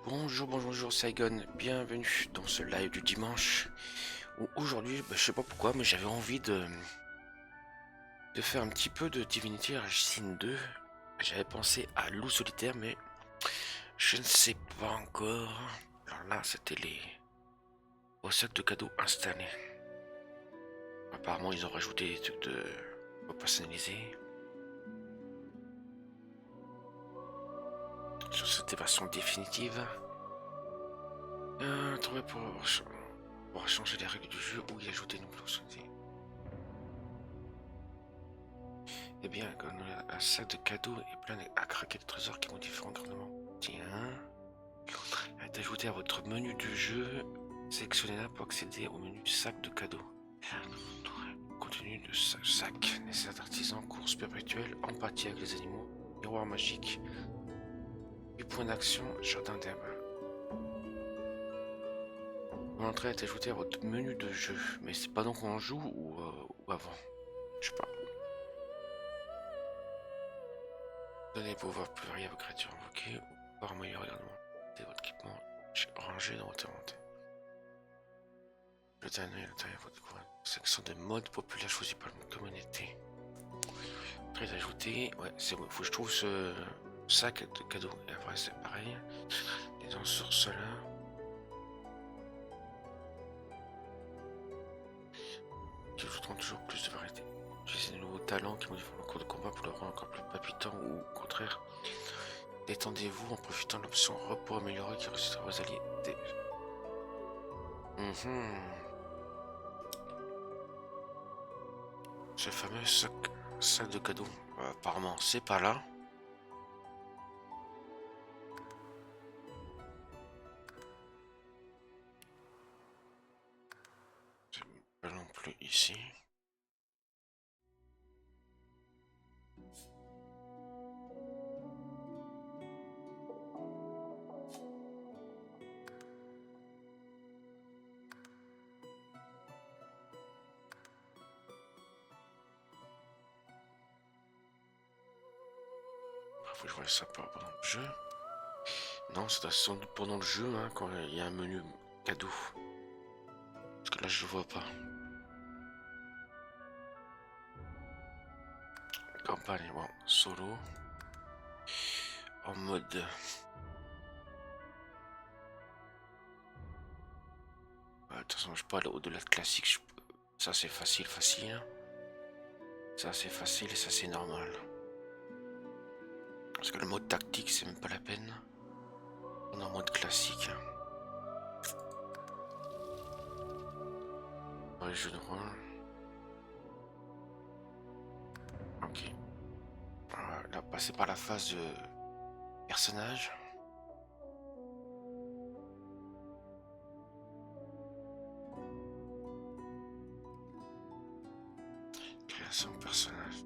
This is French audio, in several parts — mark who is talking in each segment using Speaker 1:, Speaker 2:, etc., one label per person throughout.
Speaker 1: Bonjour, c'est Aegon, bienvenue dans ce live du dimanche où aujourd'hui, je sais pas pourquoi, mais j'avais envie de faire un petit peu de Divinity Original 2. J'avais pensé à Loup-Solitaire, mais je ne sais pas encore. Alors là, c'était les sacs de cadeaux installés. Apparemment, ils ont rajouté des trucs de personnaliser. Sur cette version définitive. Trouver pour changer les règles du jeu ou y ajouter une clause. Eh bien, un sac de cadeaux et plein à craquer de trésors qui ont différents gouvernements. Tiens, est ajouté à votre menu de jeu. Sélectionnez-la pour accéder au menu sac de cadeaux. Contenu de sac, nécessaire d'artisans, course perpétuelle, empathie avec les animaux, miroir magique, 8 points d'action, jardin d'herbe. L'entrée est ajoutée à votre menu de jeu, mais c'est pas donc on joue ou avant. Je sais pas. Donnez pouvoir plus varier à vos créatures invoquées ou pouvoir améliorer votre équipement rangé dans votre inventaire. Le dernier à l'intérieur de votre coin. Section de mode populaire choisi par la communauté. Très ajouté. Ouais, c'est bon. Faut que je trouve ce sac de cadeaux. Et après, c'est pareil. Et dans sur cela. Qui ajouteront toujours plus de variété. Utilisez de nouveaux talents qui modifient le cours de combat pour le rendre encore plus palpitant ou au contraire. Détendez-vous en profitant de l'option repos amélioré qui ressuscitera vos alliés. Ce fameux sac de cadeaux. Apparemment, c'est pas là. C'est pas non plus ici. Faut que je vois ça pendant le jeu. Non, c'est sans doute pendant le jeu, hein, quand il y a un menu cadeau. Parce que là, je le vois pas. Campagne, bon, solo. En mode. De toute façon, je peux aller au-delà de classique. Ça, c'est facile. Ça, c'est facile et ça, c'est normal. Parce que le mode tactique, c'est même pas la peine. On est en mode classique. Dans les jeux de rôle. Ok. Là, passer par la phase de personnage. Création de personnage.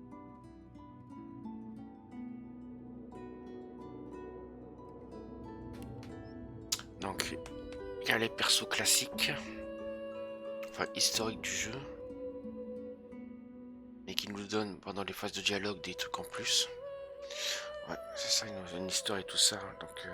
Speaker 1: Donc, il y a les persos classiques, enfin historiques du jeu, mais qui nous donnent pendant les phases de dialogue des trucs en plus. Ouais, c'est ça, une histoire et tout ça. Donc,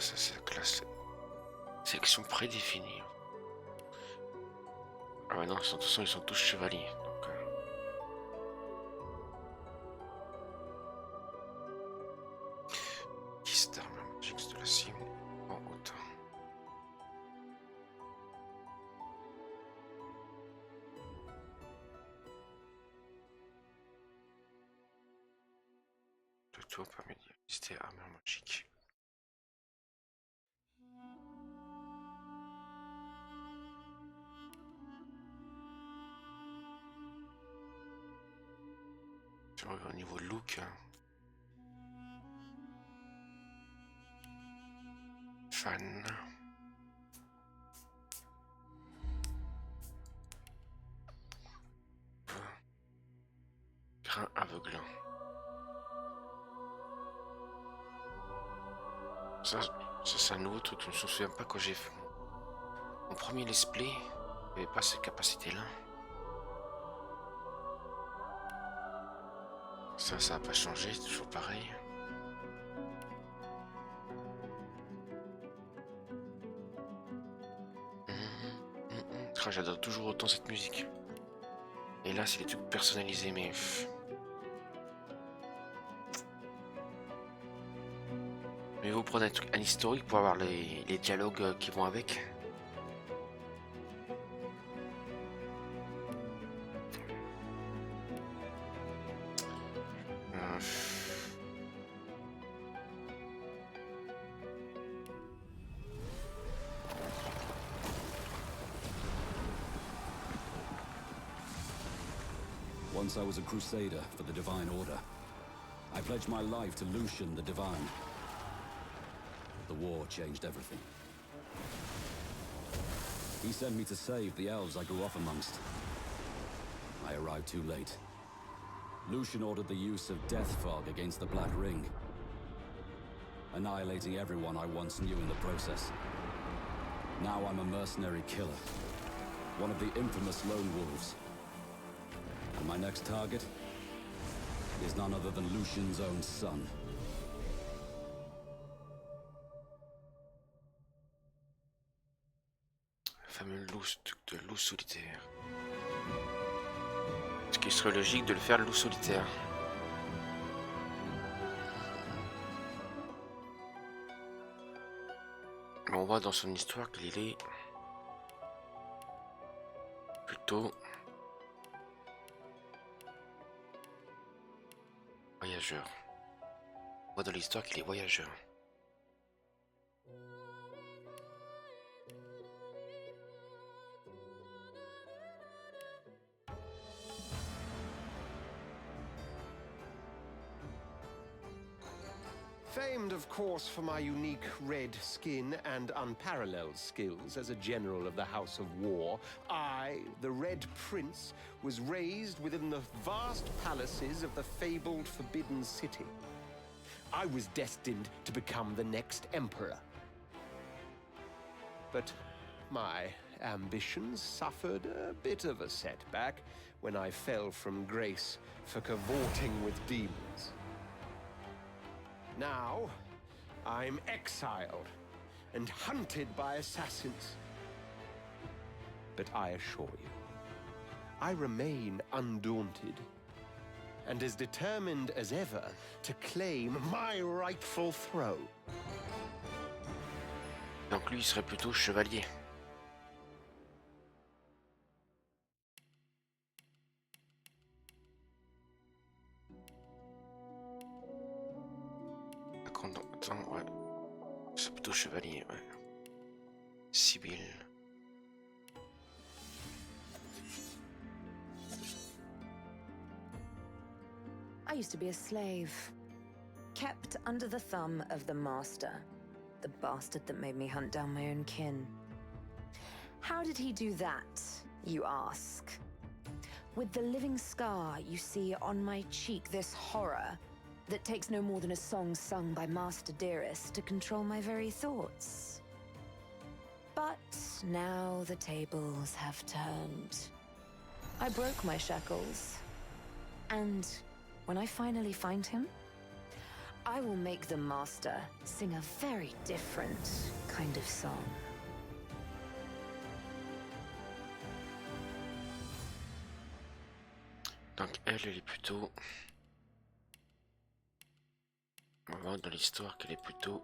Speaker 1: ça, c'est la classe. Sélection prédéfinie. Ah ouais, non, de toute façon, ils sont tous chevaliers. Donc, magique de la cible en haute. Le tour permet d'y assister à armure magique. Au niveau look, fan. train aveuglant. Ça c'est un nouveau truc, je ne me souviens pas quand j'ai fait mon premier let's play, il n'y avait pas cette capacité-là. Ça n'a pas changé, c'est toujours pareil. Ah, j'adore toujours autant cette musique. Et là, c'est des trucs personnalisés, mais... Mais vous prenez un historique pour avoir les dialogues qui vont avec.
Speaker 2: Once I was a crusader for the Divine Order. I pledged my life to Lucian the Divine. The war changed everything. He sent me to save the elves I grew up amongst. I arrived too late. Lucian ordered the use of death fog against the Black Ring, annihilating everyone I once knew in the process. Now I'm a mercenary killer, one of the infamous Lone Wolves. And my next target is none other than Lucian's own son.
Speaker 1: Le fameux Loup-Solitaire. Ce qui serait logique de le faire Loup-Solitaire. On voit dans son histoire qu'il est plutôt voyageur. On voit dans l'histoire qu'il est voyageur.
Speaker 3: Famed, of course, for my unique red skin and unparalleled skills as a general of the House of War, I, the Red Prince, was raised within the vast palaces of the fabled Forbidden City. I was destined to become the next emperor. But my ambitions suffered a bit of a setback when I fell from grace for cavorting with demons. Now, I'm exiled and hunted by assassins. But I assure you, I remain undaunted and as determined as ever to claim my rightful throne.
Speaker 1: Donc lui, il serait plutôt chevalier. Attends, ouais. C'est plutôt chevalier, ouais. Sibylle.
Speaker 4: I used to be a slave, kept under the thumb of the master, the bastard that made me hunt down my own kin. How did he do that, you ask? With the living scar you see on my cheek, this horror that takes no more than a song sung by Master Dearest to control my very thoughts. But now the tables have turned. I broke my shackles, and when I finally find him, I will make the Master sing a very different kind of song.
Speaker 1: Donc elle est plutôt... On va voir dans l'histoire qu'elle est plutôt...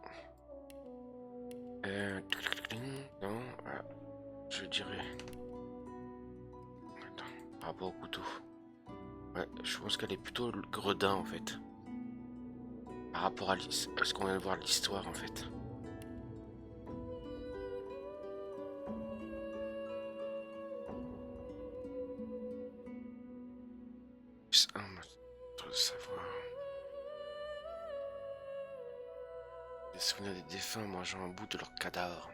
Speaker 1: Non, je dirais... Attends, par rapport au couteau. Ouais, je pense qu'elle est plutôt le gredin en fait. Par rapport à ce qu'on vient de voir l'histoire en fait. Plus un, de savoir. Des souvenirs des défunts mangeant un bout de leur cadavre.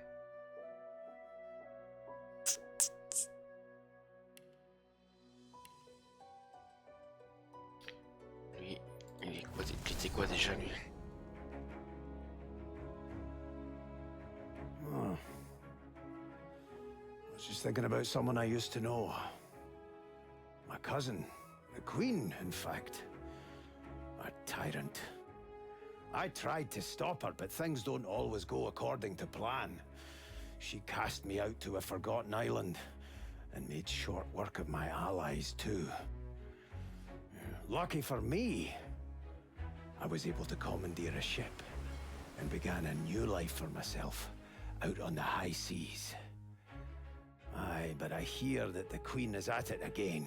Speaker 1: quoi déjà lui?
Speaker 5: Oh. I was just thinking about someone I used to know. My cousin, the Queen, in fact. A tyrant. I tried to stop her, but things don't always go according to plan. She cast me out to a forgotten island, and made short work of my allies too. Lucky for me, I was able to commandeer a ship, and began a new life for myself, out on the high seas. Aye, but I hear that the Queen is at it again,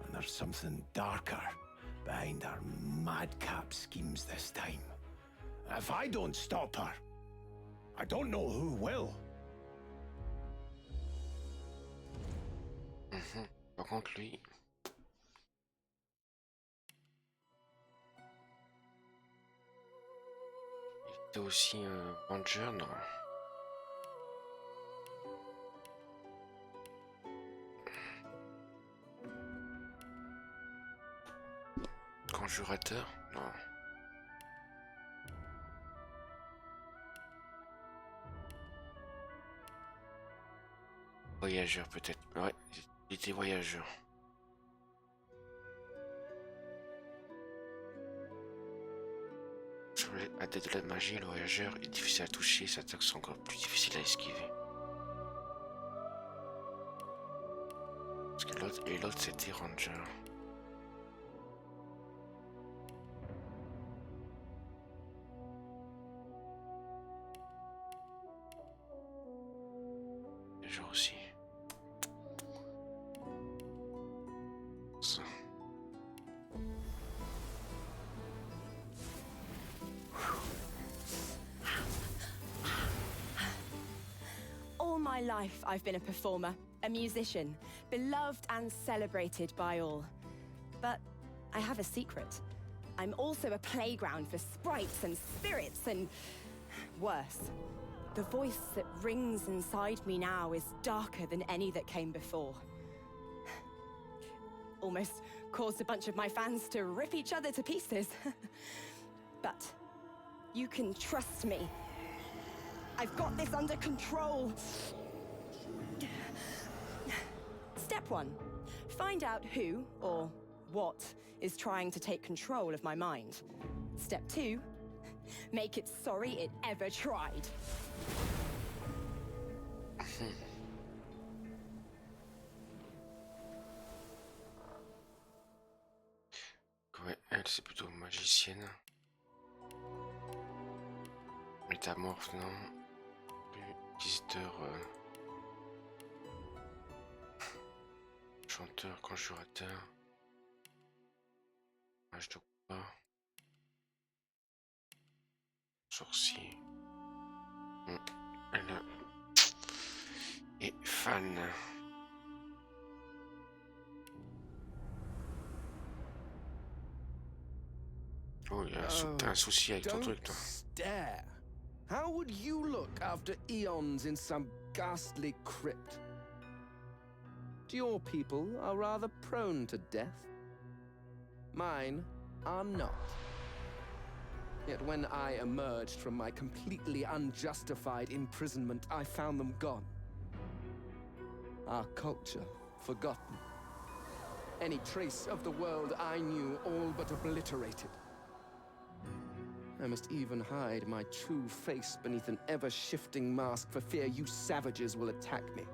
Speaker 5: and there's something darker behind her madcap schemes this time. If I don't stop her, I don't know who will.
Speaker 1: Par contre, lui. Il était aussi un ranger, non? Conjurateur? Non. Voyageur peut-être. Ouais, il était voyageur. Sur la tête de la magie, le voyageur est difficile à toucher, ses attaques sont encore plus difficiles à esquiver. Parce que l'autre c'était ranger. Voyageur aussi. Ça.
Speaker 6: All my life, I've been a performer, a musician, beloved and celebrated by all. But I have a secret. I'm also a playground for sprites and spirits and worse. The voice that rings inside me now is darker than any that came before. Almost caused a bunch of my fans to rip each other to pieces. But you can trust me. I've got this under control. Step 1. Find out who or what is trying to take control of my mind. Step 2. Make it sorry it ever tried.
Speaker 1: Ouais, elle c'est plutôt magicienne. Métamorphe, non. Visiteur. Chanteur, conjurateur. Mage de combat. Sorcier. Elle est fan. Oh, il y a t'as un souci avec ton truc, toi.
Speaker 7: Stare. How would you look after eons in some ghastly crypt? Your people are rather prone to death. Mine are not. Yet when I emerged from my completely unjustified imprisonment, I found them gone. Our culture forgotten. Any trace of the world I knew all but obliterated. I must even hide my true face beneath an ever-shifting mask for fear you savages will attack me.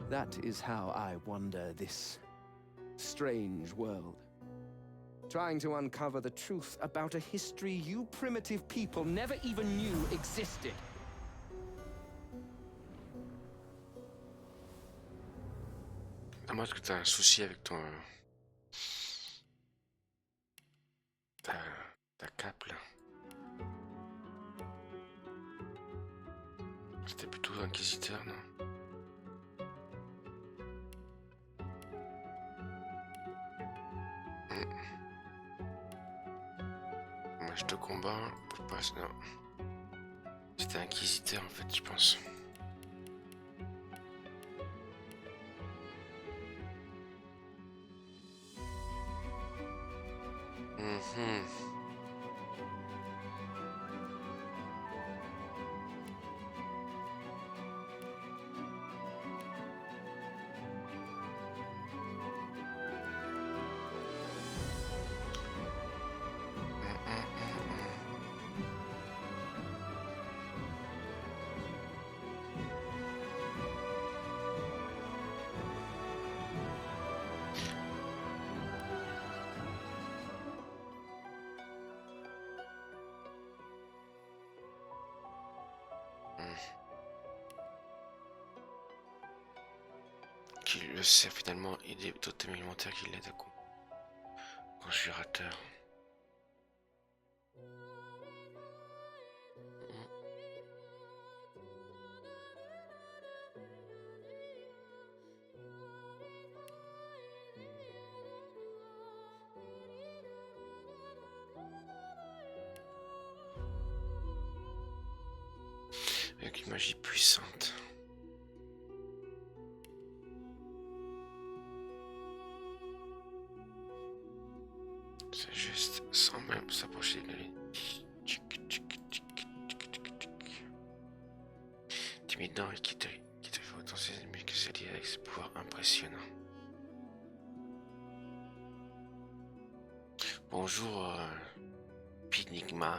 Speaker 7: That is how I wander this strange world. Trying to uncover the truth about a history you primitive people never even knew existed.
Speaker 1: Dommage que t'as un souci avec ton... Ta cape, là. C'était plutôt inquisiteur, non? Mage de combat, je passe, non. C'était inquisiteur, en fait, je pense. Qui le sait finalement, il est totem alimentaire qui l'aide à conjurateur. Avec une magie puissante. C'est juste sans même s'approcher de lui. Timidant et qui te fait autant ses ennemis que c'est lié avec ses pouvoirs impressionnants. Bonjour, Pinigma.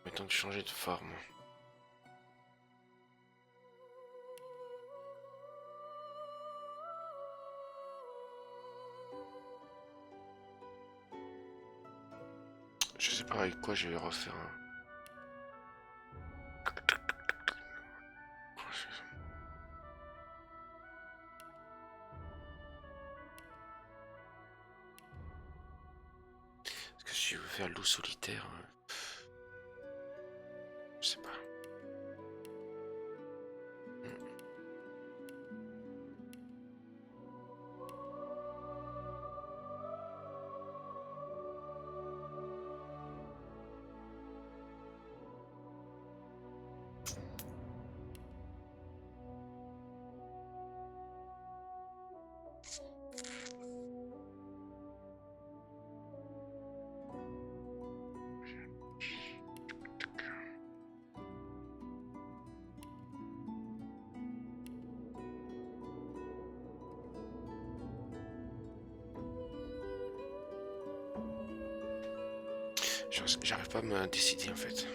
Speaker 1: Permettant de changer de forme. Je sais pas avec quoi je vais refaire un... Est-ce que si je veux faire Loup-Solitaire, je sais pas. J'arrive pas à me décider en fait.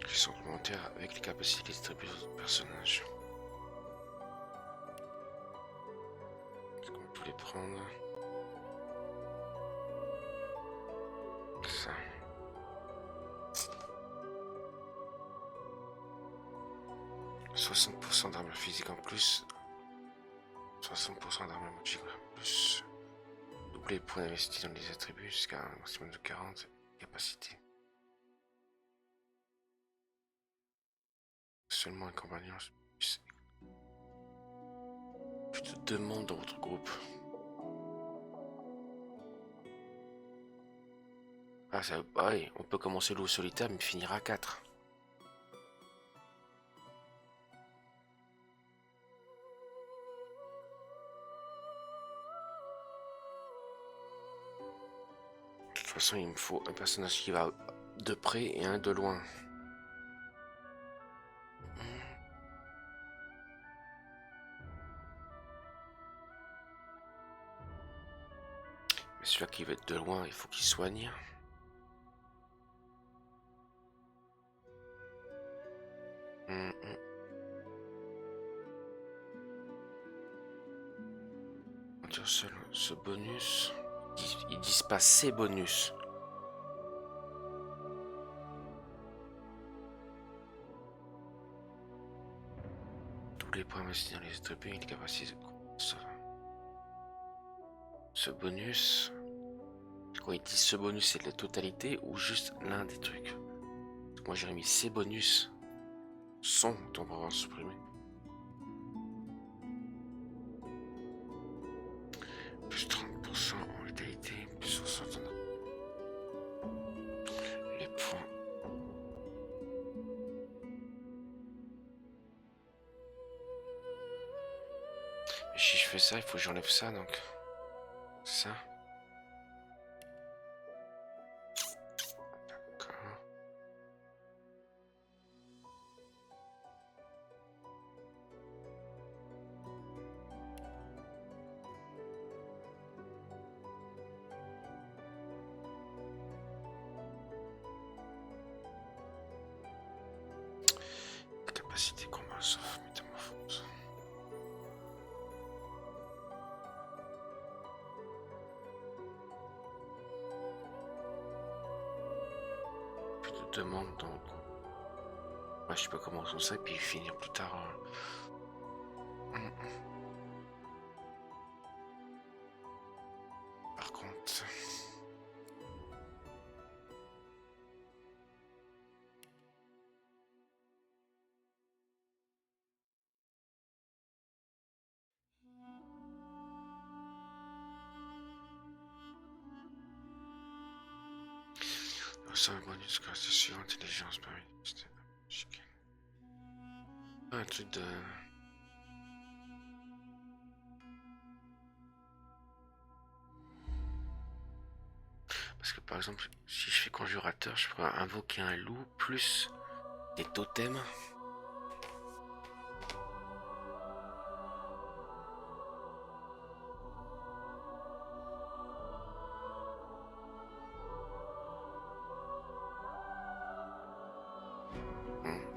Speaker 1: Qui sont complémentaires avec les capacités distribuées aux autres personnages. Est-ce qu'on peut les prendre? Ça. « 60% d'armure physique en plus. 60% d'armure magique en plus. Doubler les points investis dans les attributs jusqu'à un maximum de 40 capacités. Seulement un compagnon. Plus de 2 membres dans votre groupe. Ah, ça, ouais, on peut commencer Loup-Solitaire mais finir à 4. De toute façon, il me faut un personnage qui va de près et un de loin. celui-là qui va être de loin, il faut qu'il soigne. Ce bonus, ils disent pas ces bonus. Tous les points investis dans les attributs, les capacités. Ce bonus, quand ils disent ce bonus, c'est de la totalité ou juste l'un des trucs. Moi j'ai mis ces bonus sont temporairement supprimés. Plus 30% en vitalité, plus 60 les points. Et si je fais ça, il faut que j'enlève ça donc. C'est ça. D'accord. Capacité combat sauf métamorphose. Plus de demandes donc. Ouais, je sais pas comment on ça et puis finir plus tard. Par contre. Un bonus classe sur intelligence parmi un truc de parce que par exemple si je fais conjurateur je pourrais invoquer un loup plus des totems.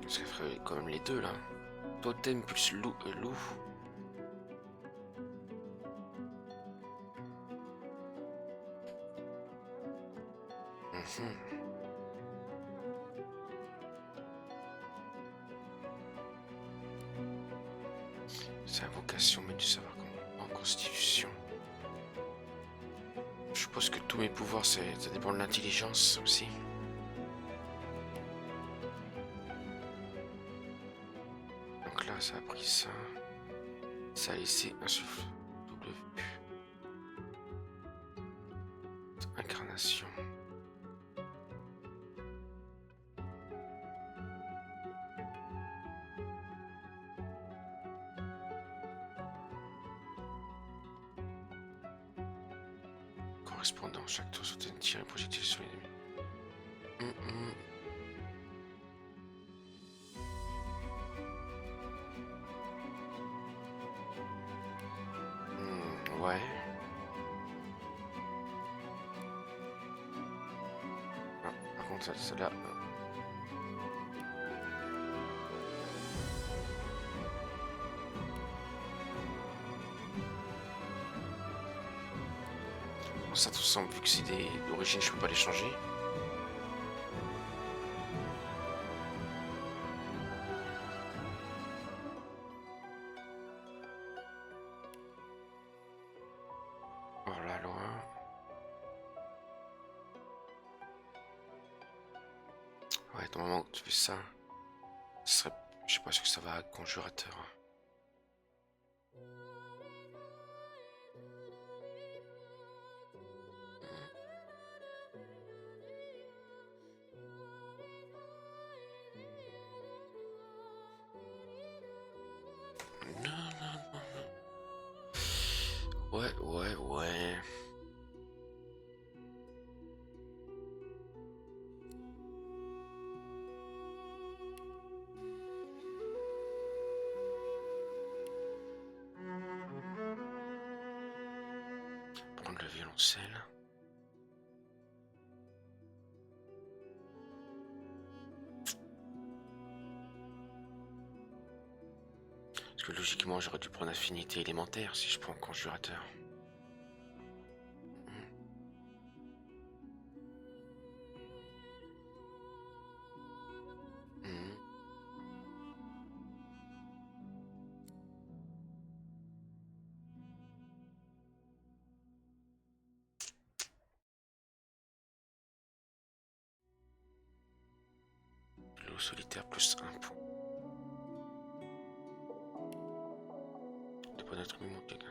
Speaker 1: Ça ferait quand même les deux là. Totem plus loup. C'est invocation, mais du savoir en constitution. Je suppose que tous mes pouvoirs, ça dépend de l'intelligence aussi. Donc là, ça a pris ça. Ça a laissé un souffle. Double vue. Incarnation. Correspondant, chaque tour soutenir une tir et projectile sur l'ennemi. Ouais. Ah, par contre, celle-là. Ça tout semble, vu que c'est d'origine, je peux pas les changer. Oh là, loin. Ouais, au moment où tu fais ça, ce serait, je sais pas ce que ça va être conjurateur. Ouais. Prendre le violoncelle. que logiquement, j'aurais dû prendre affinité élémentaire si je prends conjurateur. Loup-Solitaire plus 1 point. C'est pas notre mémoire, quelqu'un.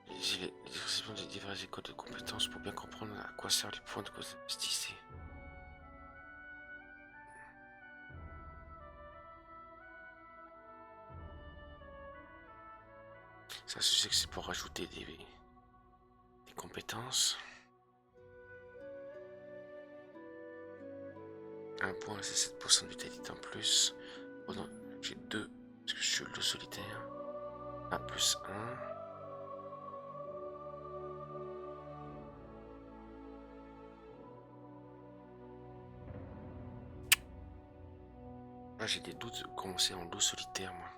Speaker 1: Les expressions des diverses écoles de compétences pour bien comprendre à quoi servent les points de cause investis. Ça, je sais que c'est pour rajouter des compétences. Un point, c'est 7% de vitalité en plus. Oh non, j'ai 2, parce que je suis le solitaire. 1 plus 1. Là, j'ai des doutes de commencer en loup solitaire, moi.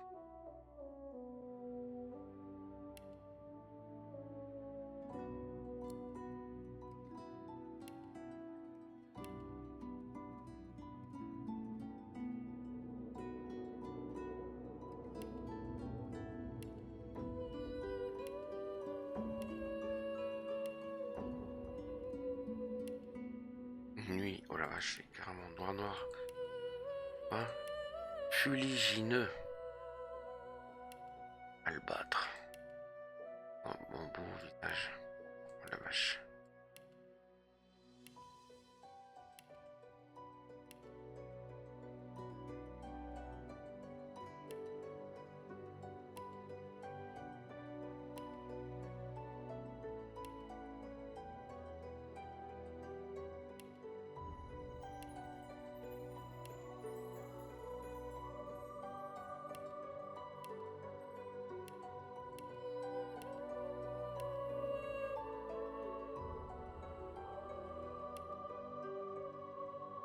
Speaker 1: Nuit, oh la vache, c'est carrément noir. Hein? Fuligineux. Albâtre. Oh, mon beau visage. Oh la vache.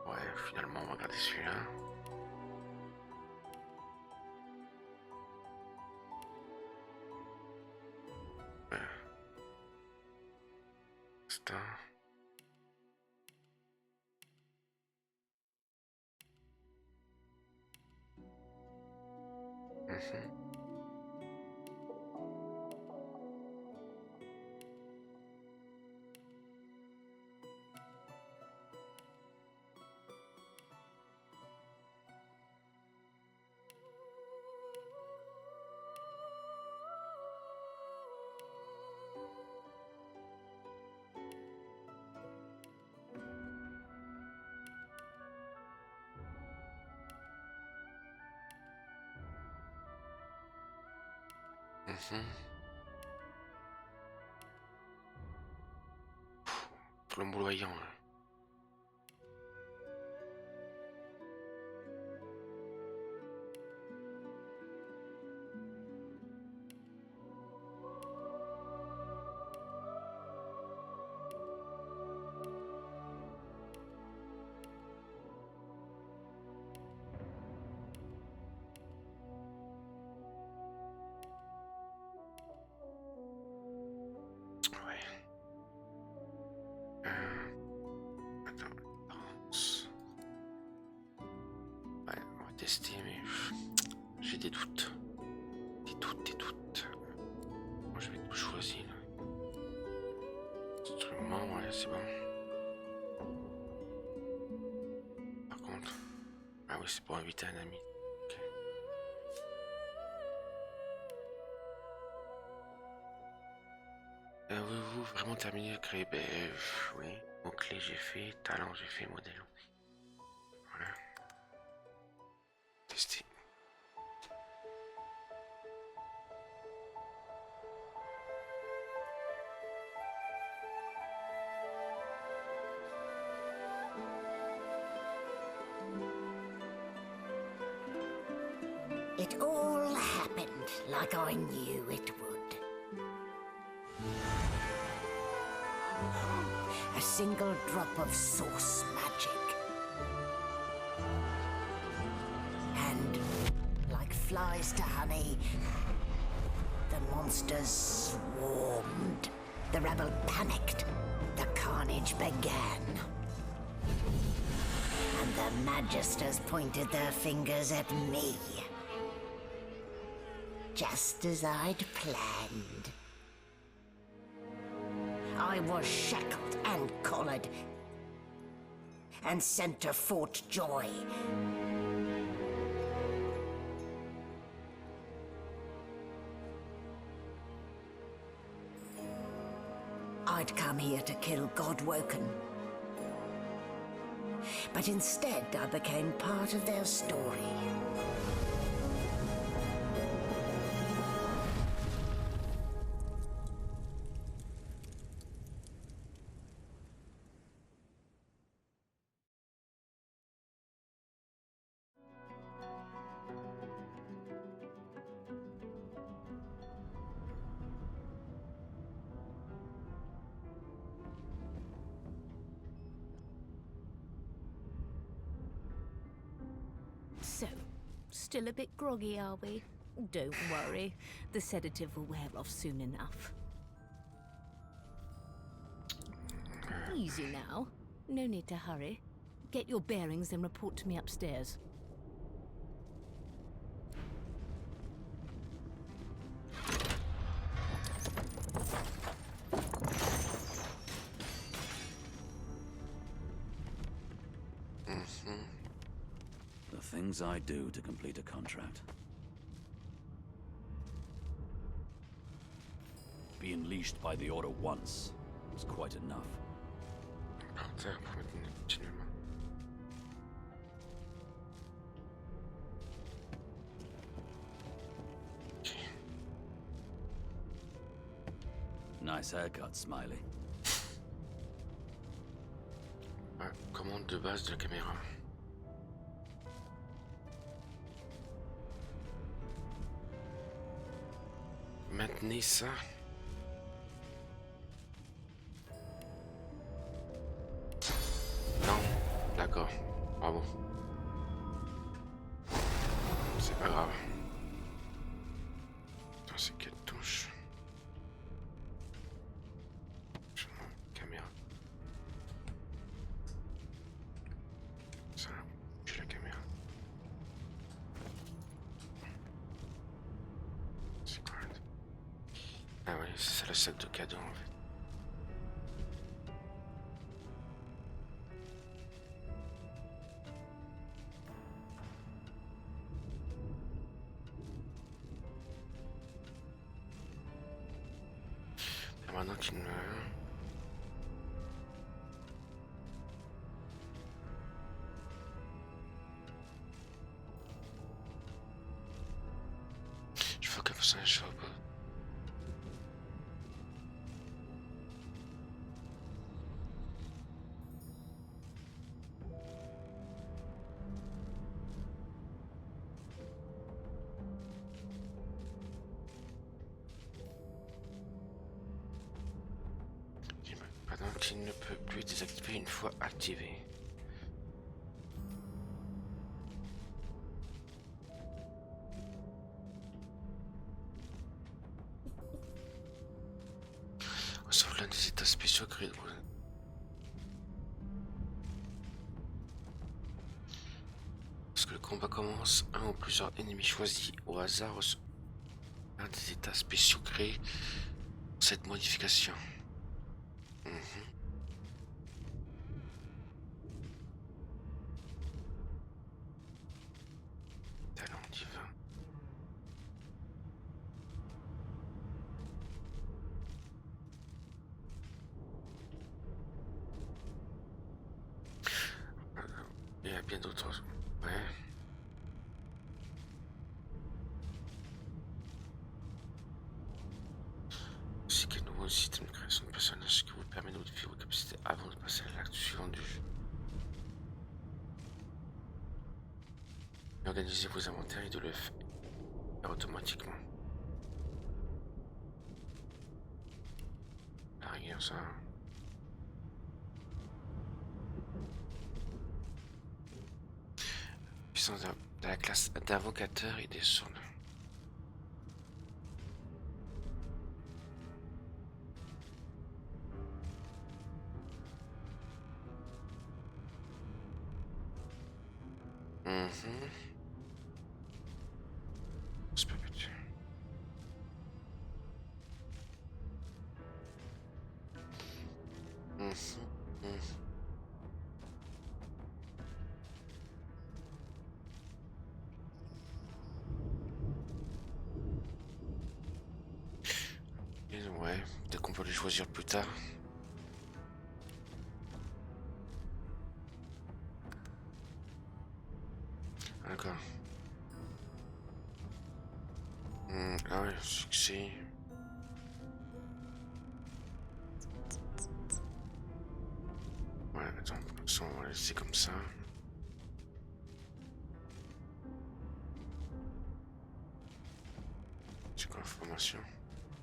Speaker 1: Ouais, finalement, on va regarder celui-là. C'est un... Flamboyant. Mais j'ai des doutes. Des doutes. Moi, je vais tout choisir. Instrument, ouais, c'est bon. Par contre... Ah oui, c'est pour inviter un ami. Okay. Avez-vous vraiment terminé de créer? Oui. Mots-clés, j'ai fait. Talent, j'ai fait. Modèle. Voilà. Tester.
Speaker 8: It all happened like I knew it would. A single drop of source magic. And, like flies to honey, the monsters swarmed. The rebel panicked. The carnage began. And the magisters pointed their fingers at me. Just as I'd planned. I was shackled and collared. And sent to Fort Joy. I'd come here to kill Godwoken. But instead, I became part of their story.
Speaker 9: So, still a bit groggy, are we? Don't worry, the sedative will wear off soon enough. Easy now. No need to hurry. Get your bearings and report to me upstairs.
Speaker 2: The things I do to complete a contract. Being leashed by the order once was quite enough.
Speaker 1: Partir pour maintenir continuellement.
Speaker 2: Nice haircut, Smiley.
Speaker 1: Ouais, commande de base de la caméra. Maintenez ça. Non, d'accord, bravo. C'est pas grave. Attends, c'est quelle touche? Caméra. Ça, j'ai la caméra. C'est quoi? Ah oui, c'est ça le sac de cadeaux en fait. Et maintenant qu'il me... Je faut que ça soit au bout. Pendant qu'il ne peut plus désactiver une fois activé. On sauve l'un des états spéciaux créés. Lorsque le combat commence, un ou plusieurs ennemis choisis au hasard reçoivent un des états spéciaux créés pour cette modification. Talent divin. Il y a bien d'autres. Ouais. C'est quel nouveau système de création de personnages qui vous permet de modifier vos capacités avant de passer à l'acte suivant du jeu. Organisez vos inventaires et de le automatiquement. La rigueur, ça. Puissance de la classe d'invocateur et des sourds. C'est pas petit. Et ouais, peut-être qu'on peut les choisir plus tard. D'accord. Ah ouais, succès. Ouais, attends, on va laisser comme ça. C'est quoi l'information?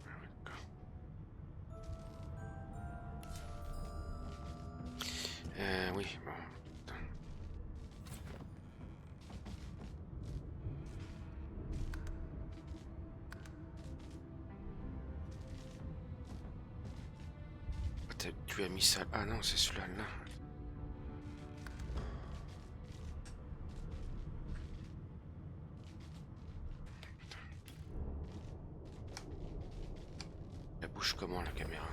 Speaker 1: Ah ouais, d'accord. Oui, bon. Attends. Tu as mis ça. Ah non, c'est celui-là là. Elle bouge comment la caméra?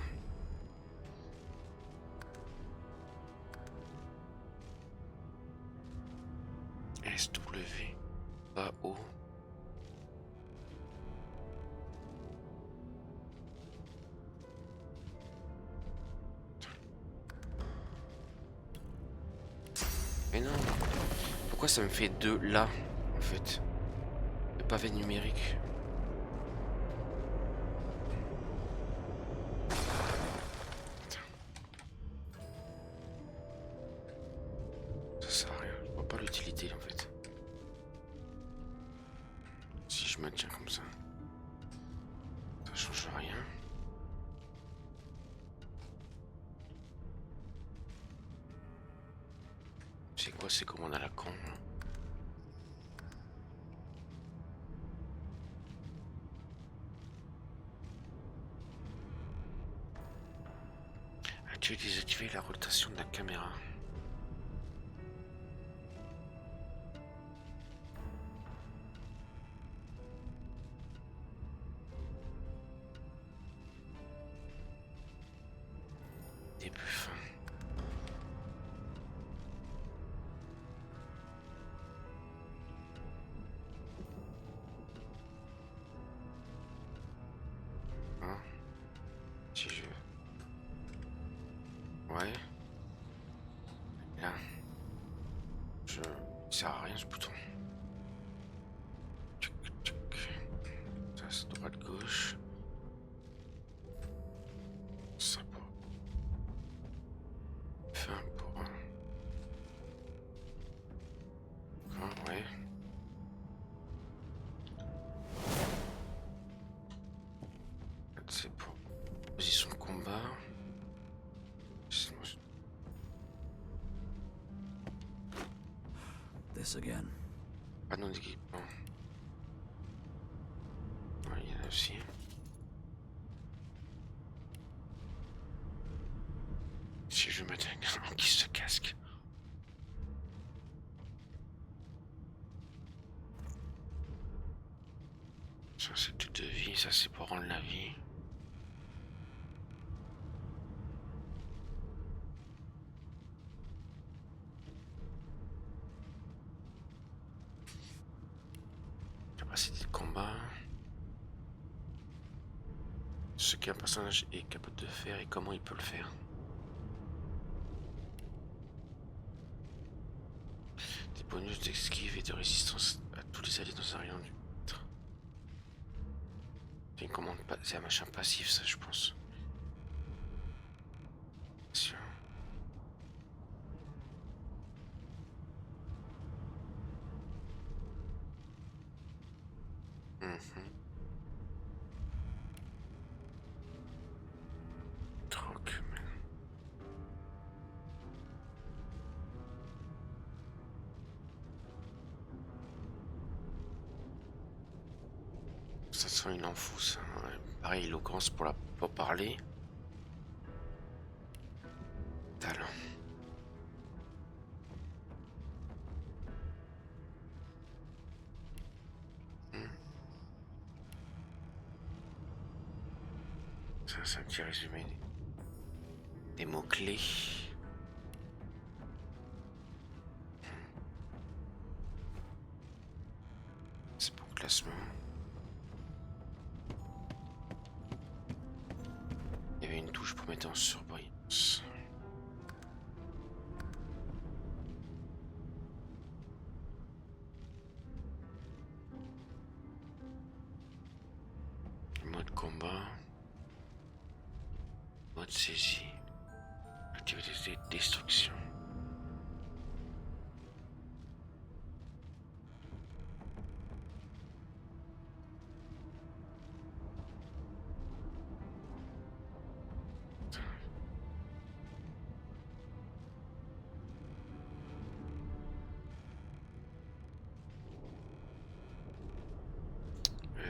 Speaker 1: SW, bas haut. Mais non, pourquoi ça me fait deux là en fait? Le pavé numérique. Ça sert à rien, je vois pas l'utilité en fait. Si je maintiens comme ça, ça change rien. C'est quoi ces commandes à la con? As-tu désactivé la rotation de la caméra? Début fin. Hein? Si je... Ouais. Là. Il sert à rien ce bouton. Tchuc, tchuc. Ça c'est droite gauche. Ça pour... Fin pour... Ah ouais. C'est pour position de combat.
Speaker 2: This again.
Speaker 1: Panneau d'équipement. Ouais, il y en a aussi. Si je mets un qui se casque. Ça c'est toute de vie, ça c'est pour rendre la vie. Capacité de combat. Ce qu'un personnage est capable de faire et comment il peut le faire. Des bonus d'esquive et de résistance à tous les alliés dans un rayon du mètre. C'est une commande, c'est un machin passif ça je pense. Sûr. Troc. Ça sent une enfousse. Hein. Ouais. Pareil, éloquence pour parler. Talent. Ça, c'est un petit résumé des mots-clés. C'est pour classement. Il y avait une touche pour mettre en surbrillance. Mode combat. Mode saisie. Activité de destruction.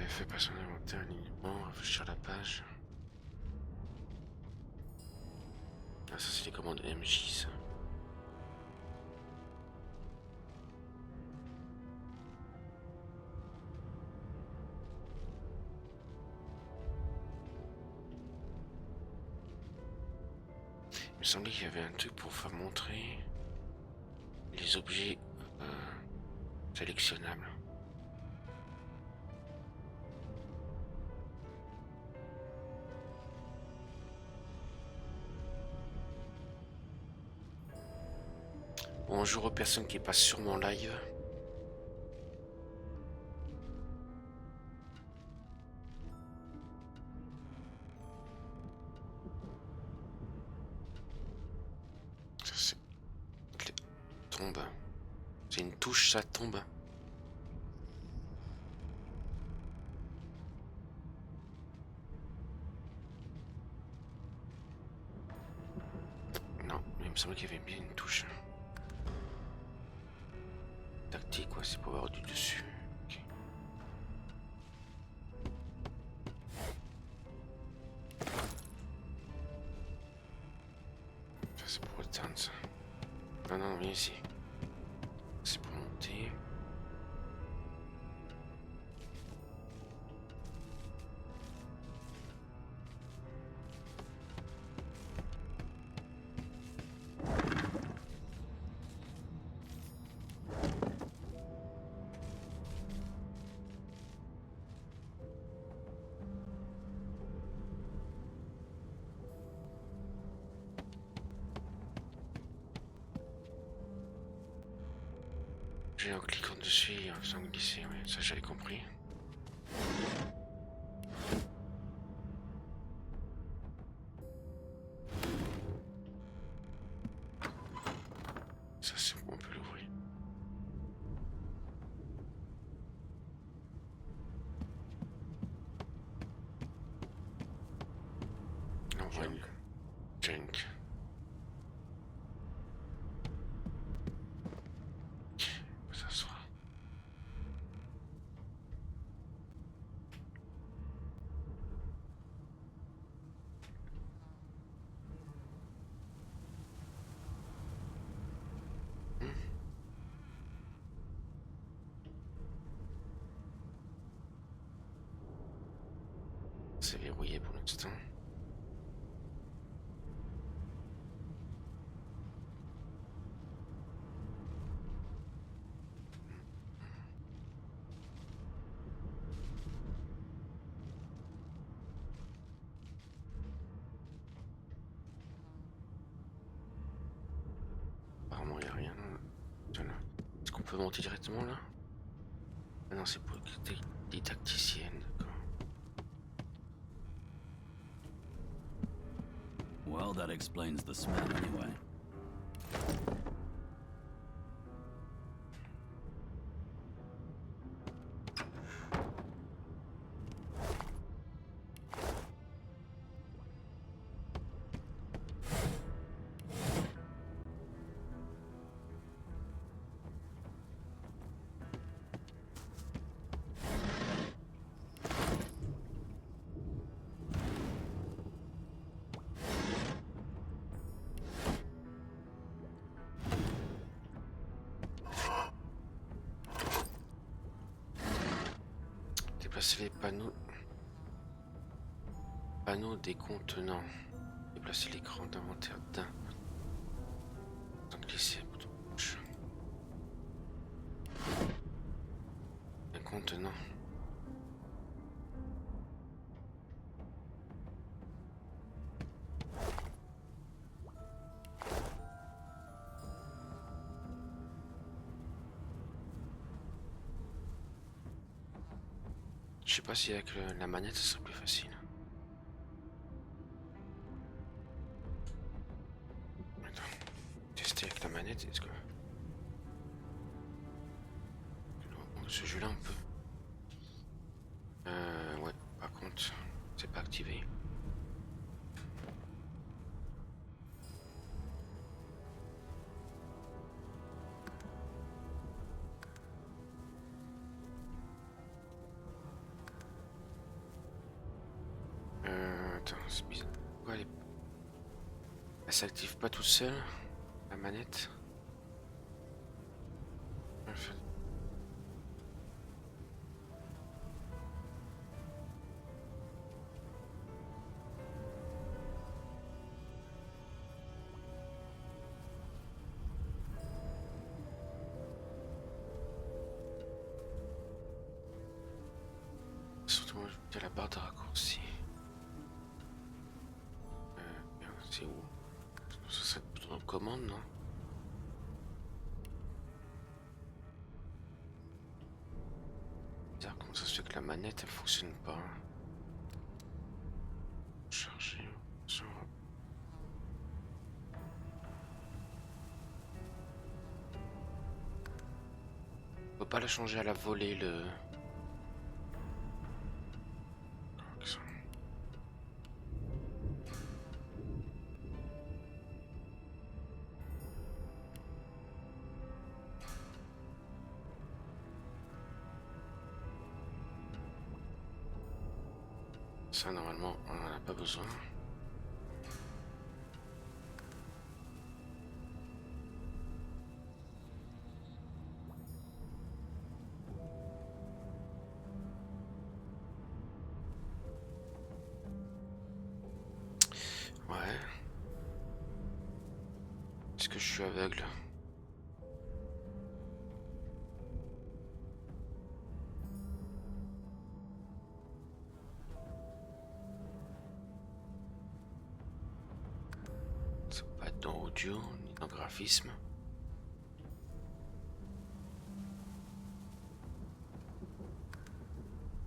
Speaker 1: Fais passer un inventaire, alignement, réfléchir la page. Ah, ça c'est les commandes MJ ça. Il me semblait qu'il y avait un truc pour faire montrer les objets sélectionnables. Bonjour aux personnes qui passent sur mon live. Ça c'est tombe. C'est une touche, ça tombe. Non, mais il me semble qu'il y avait bien une touche. Tactique, quoi, c'est pour avoir du dessus. Okay. Ça c'est pour atteindre ça. Non, non, viens ici. C'est pour monter. En cliquant dessus et en faisant glisser, oui, ça j'avais compris. Ça c'est bon, on peut l'ouvrir. On voit une junk. C'est verrouillé pour l'instant. Apparemment il n'y a rien. Est-ce qu'on peut monter directement là? Ah non, c'est pour des tacticiennes, d'accord.
Speaker 2: Well, that explains the smell anyway.
Speaker 1: Déplacer les panneaux des contenants. Déplacer l'écran d'inventaire d'un. Glisser le bouton gauche. Un contenant. Je sais pas si avec la manette ce serait plus facile. Attends, tester avec la manette, est-ce que... Ce jeu là on peut... ouais, par contre, c'est pas activé. Attends, c'est bizarre. Pourquoi elle s'active pas tout seul, la manette? Enfin... Surtout moi je la barre de raccourci. C'est où? Ce serait plutôt dans commande, non? Bizarre, comment ça se fait que la manette elle fonctionne pas? Charger. On peut pas la changer à la volée le. Ça, normalement, on n'en a pas besoin. Ouais. Est-ce que je suis aveugle? Dans audio, ni dans graphisme.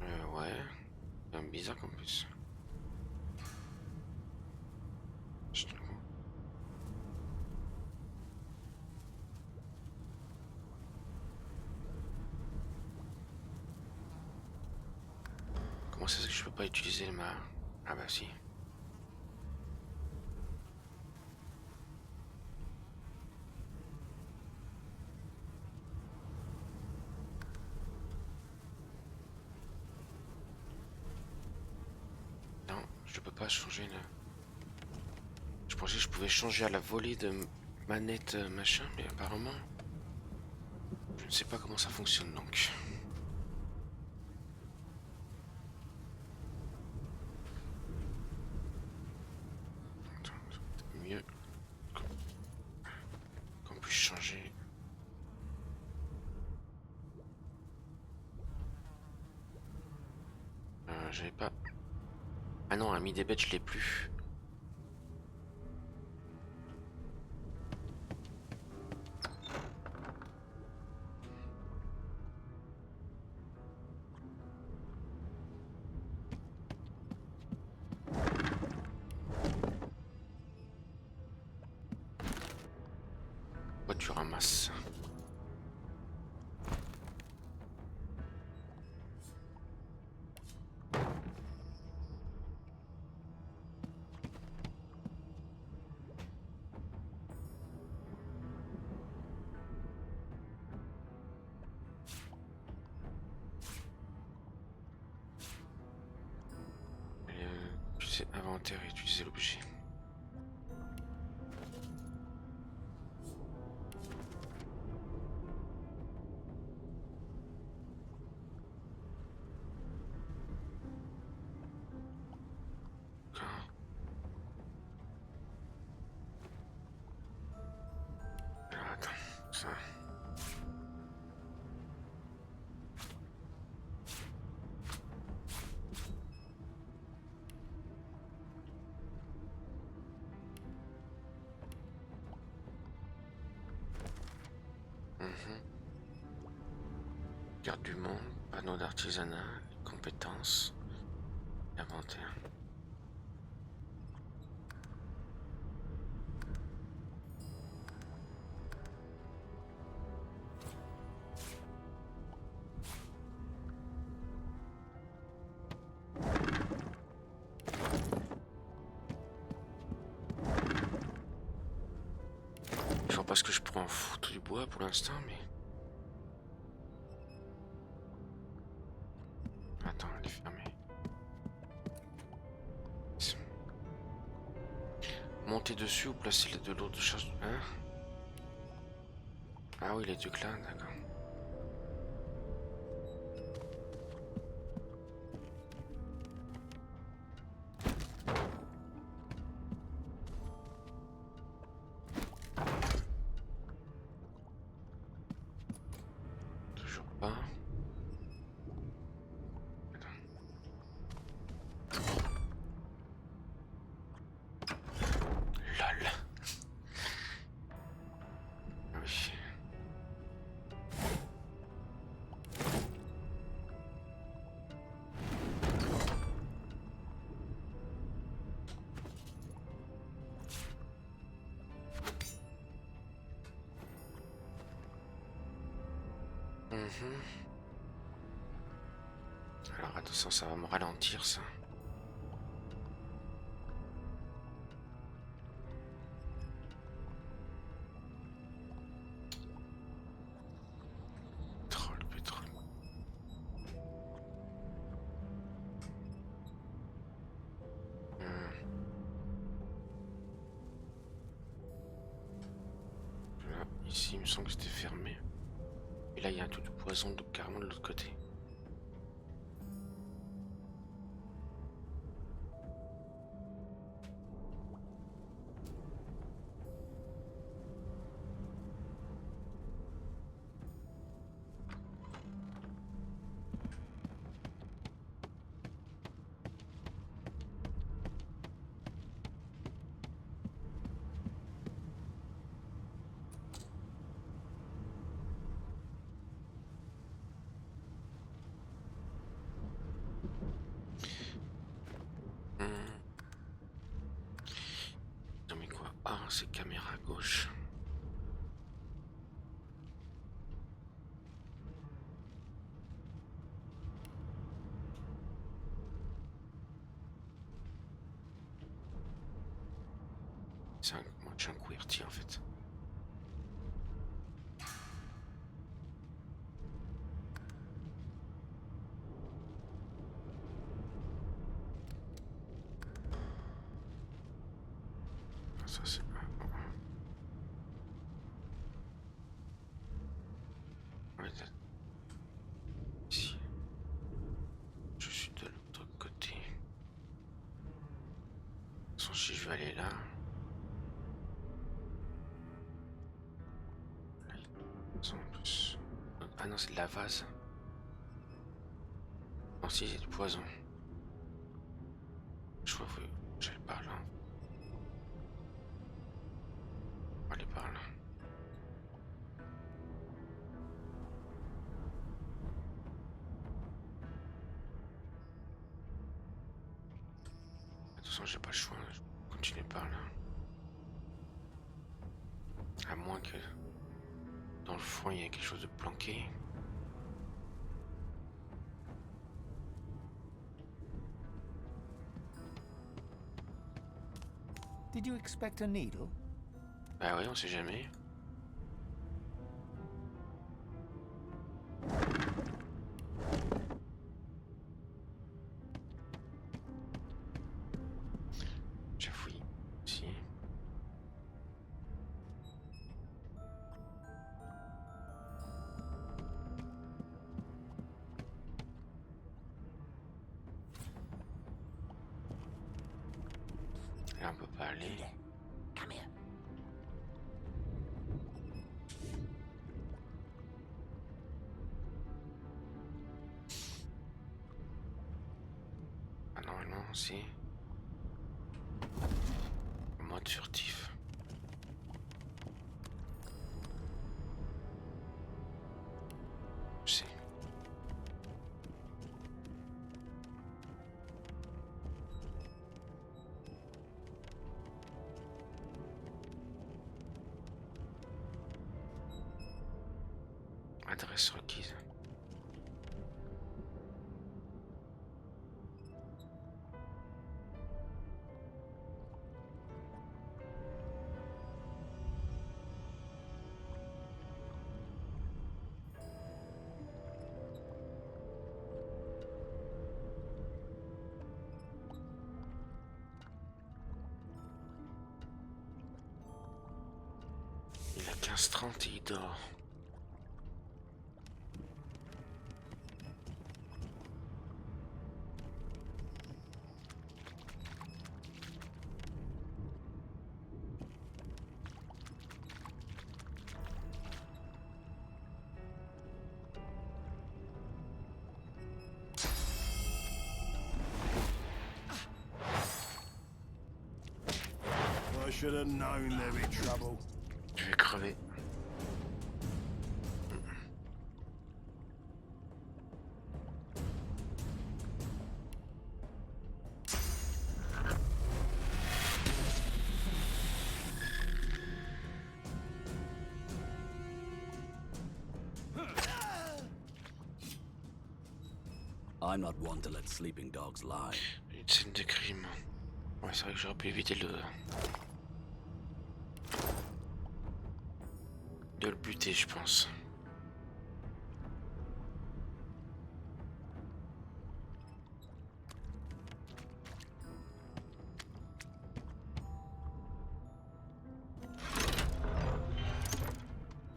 Speaker 1: Ouais. C'est bizarre qu'en plus. Comment c'est que je peux pas utiliser ma... Ah bah si. Je peux pas changer le... Je pensais que je pouvais changer à la volée de manette machin, mais apparemment... Je ne sais pas comment ça fonctionne donc. Attends, c'est mieux qu'on puisse changer... J'avais pas... Ah non, un mi des bêtes, je l'ai plus. Quoi tu ramasses? Inventaire et utiliser l'objet. Carte du monde, panneau d'artisanat, compétences, inventaire. Je vois pas ce que je pourrais en foutre du bois pour l'instant, mais... Attends, elle est fermée. Monter dessus ou placer de lourdes choses... Hein? Ah oui, les deux là, d'accord. Toujours pas. LOL. Ah oui. Alors attention, ça va me ralentir ça. Pétrole, pétrole. Là, ici, il me semble que c'était fermé. Et là, il y a un tout de poison donc carrément de l'autre côté. Non mais quoi? Ah, c'est caméra à gauche. Moi, je suis un QWERTY en fait. Ça c'est pas... Ouais, ici. Je suis de l'autre côté. De toute façon, si je vais aller là... Ah non, c'est de la vase. Non, si, c'est du poison. Je crois que j'allais par là. On va aller par là. De toute façon, j'ai pas le choix. Je vais continuer par là. À moins que dans le fond, il y ait quelque chose de planqué.
Speaker 5: Did you expect a needle?
Speaker 1: Bah oui, on sait jamais. J'afouille ici. Là, on peut pas aller.
Speaker 8: Come here.
Speaker 1: Ah normalement, c'est mode furtif. Adresse requise. Il a 15h30 et il dort.
Speaker 10: I should have known there'd be trouble.
Speaker 1: Je vais crever.
Speaker 2: I'm not one to let sleeping dogs lie.
Speaker 1: Une scène de crime. Ouais, c'est vrai que j'aurais pu éviter de le buter, je pense.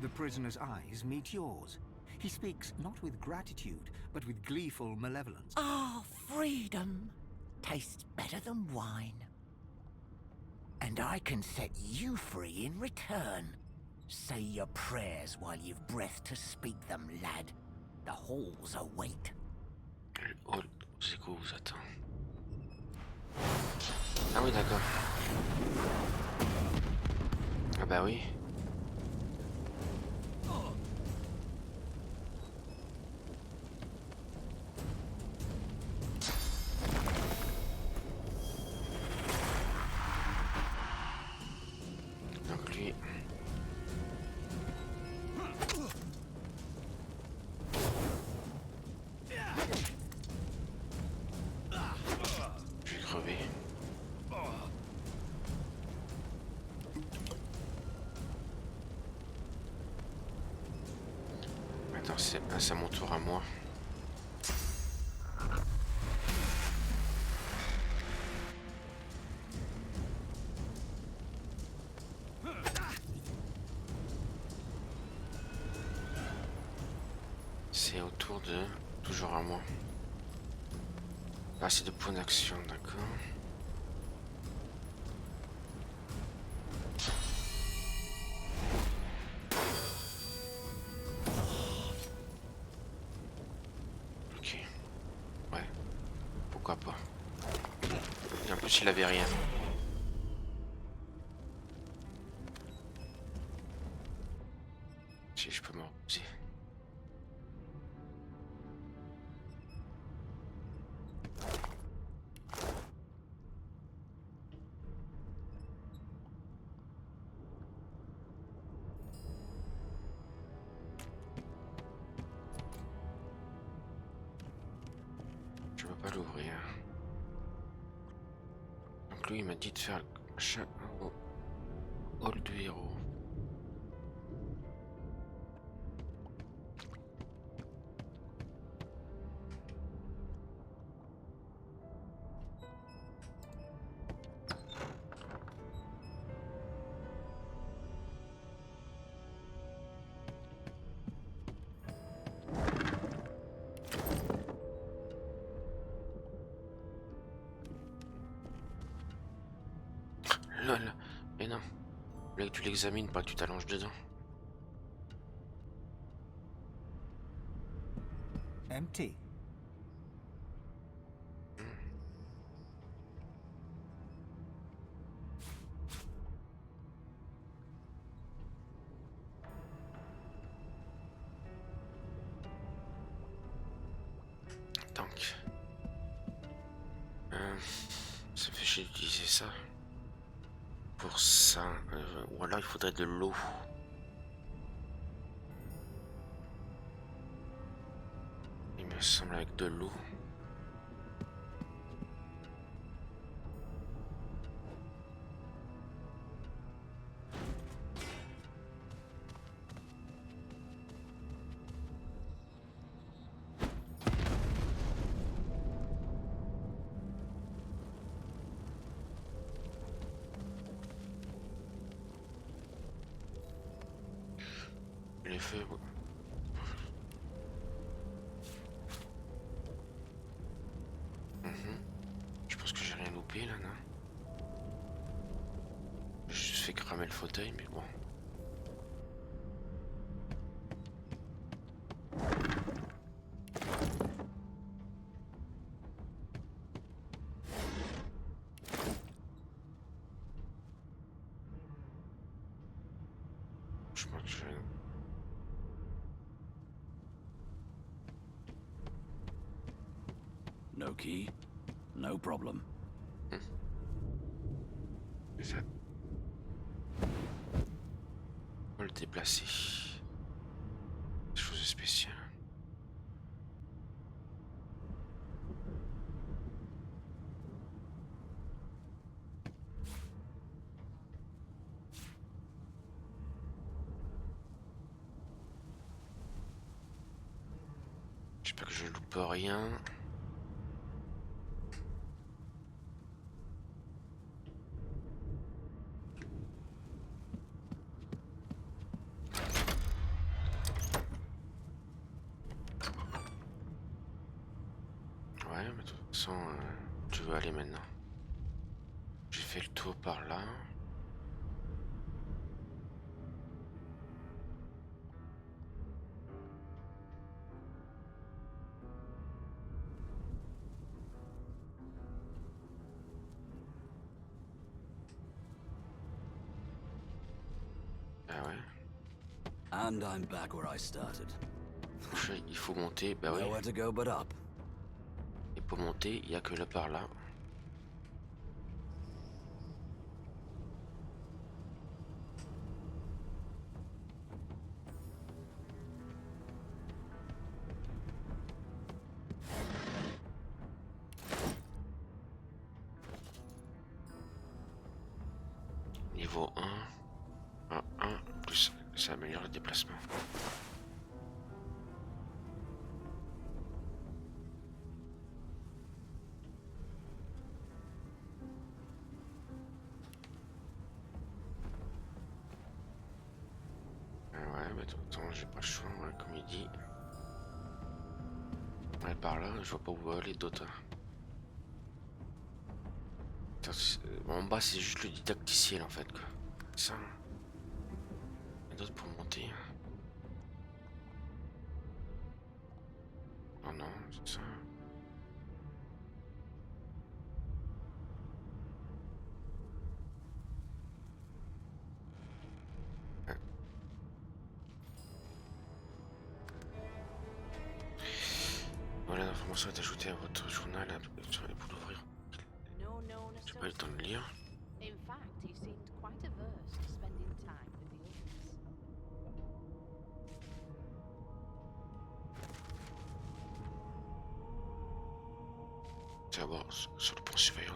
Speaker 11: The prisoner's eyes meet yours. He speaks not with gratitude, but with gleeful malevolence.
Speaker 8: Ah, freedom tastes better than wine. And I can set you free in return. Say your prayers while you've breath to speak them, lad. The halls await.
Speaker 1: Le hall aux égouts vous attend. Ah oui, d'accord. Ah bah oui. Donc lui... Je vais crever. Attends, c'est à mon tour à moi. C'est au tour de... Toujours à moi. Pas assez de points d'action, d'accord. Ok. Ouais. Pourquoi pas. Et en plus, il avait rien. Si je peux me reposer. Je peux pas l'ouvrir. Donc lui il m'a dit de faire le machin au hall du héros. Lol, mais non. Là que tu l'examines, pas que tu t'allonges dedans.
Speaker 11: Empty.
Speaker 1: Donc, ça fait chier d'utiliser ça. Pour ça, ou alors il faudrait de l'eau. me semble, avec de l'eau. Les feux, ouais. Je pense que j'ai rien loupé là, non? J'ai juste fait cramer le fauteuil, mais bon. Je pense que je vais...
Speaker 2: No key, no problem.
Speaker 1: Ça... On va le déplacer. Chose spéciale. J'espère que je loupe rien. Ouais, mais de toute façon, tu veux aller maintenant. J'ai fait le tour par là. Ah ouais.
Speaker 2: And I'm back where I started.
Speaker 1: Il faut monter, bah oui.
Speaker 2: Nowhere to go but up.
Speaker 1: Et pour monter, il n'y a que là par là. Niveau 1. 1, plus ça améliore le déplacement. Ouais, mais attends, j'ai pas le choix, ouais, comme il dit. Ouais, par là, je vois pas où aller d'autres. En bas, c'est juste le didacticiel en fait, quoi. Ça. Il y a d'autres pour monter. Oh non, c'est ça. Voilà, l'information est ajoutée à votre journal pour l'ouvrir. J'ai pas eu le temps de lire.
Speaker 12: In fact, he seemed quite averse to spending time with the others.
Speaker 1: C'est à voir sur le point surveillant.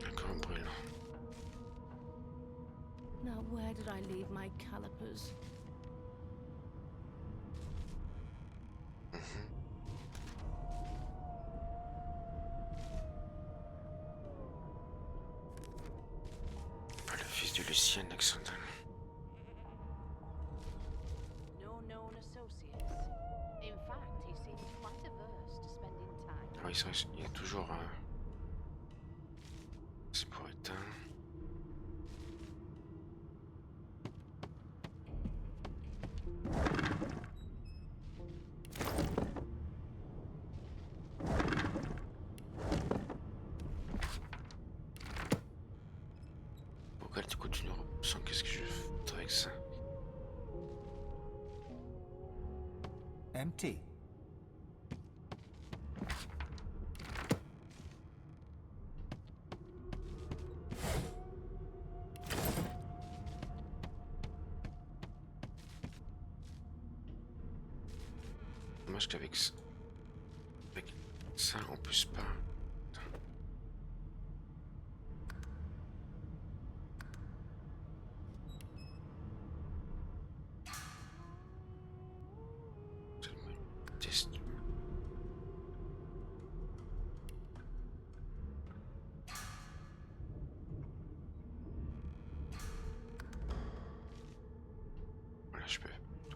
Speaker 1: Encore un brûle.
Speaker 9: Now, where did I leave my calipers?
Speaker 1: Le fils de Lucien Alexandre.
Speaker 12: No known associates. In fact, he seemed quite averse to spending time.
Speaker 1: Oui, il y a toujours un. C'est pour éteindre. Pourquoi tu continues repoussant? Qu'est-ce que je fais avec ça?
Speaker 11: Empty.
Speaker 1: dommage qu'avec ça, on puisse pas. Test.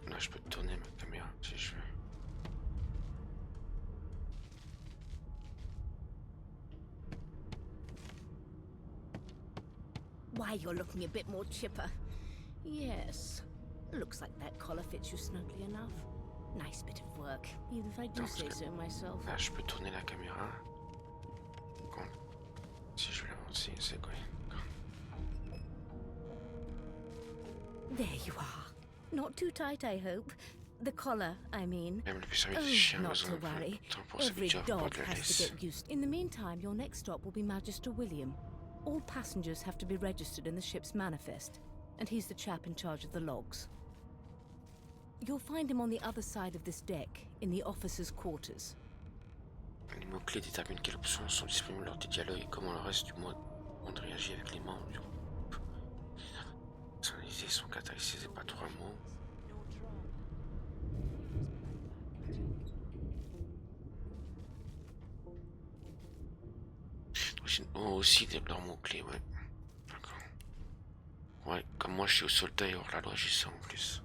Speaker 1: Voilà, je peux tourner ma caméra si je veux.
Speaker 9: Why, you're looking a bit more chipper. Yes. Looks like that collar fits you snugly enough. Nice bit of work, even if I do say so myself.
Speaker 1: Là, je peux tourner la caméra. Bon. Si je veux l'avancer, c'est quoi?
Speaker 9: There you are. Not too tight, I hope. The collar, I mean.
Speaker 1: Même le plus service des chiens,
Speaker 9: Not
Speaker 1: ils
Speaker 9: to
Speaker 1: ont
Speaker 9: worry.
Speaker 1: temps pour
Speaker 9: Every
Speaker 1: s'habituer à
Speaker 9: dog
Speaker 1: porter la
Speaker 9: has to
Speaker 1: laisse.
Speaker 9: get used. In the meantime, your next stop will be Magister William. All passengers have to be registered in the ship's manifest, and he's the chap in charge of the logs. You'll find him on the other side of this deck, in the officers' quarters.
Speaker 1: Les mots-clés déterminent quelles options sont disponibles lors des dialogues et comment le reste du monde réagit avec les membres du groupe. Les personnalités sont caractérisées par 3 mots. Ils ont aussi leurs mots-clés, ouais. D'accord. Ouais, comme moi je suis au soldat et hors la loi, j'ai ça en plus.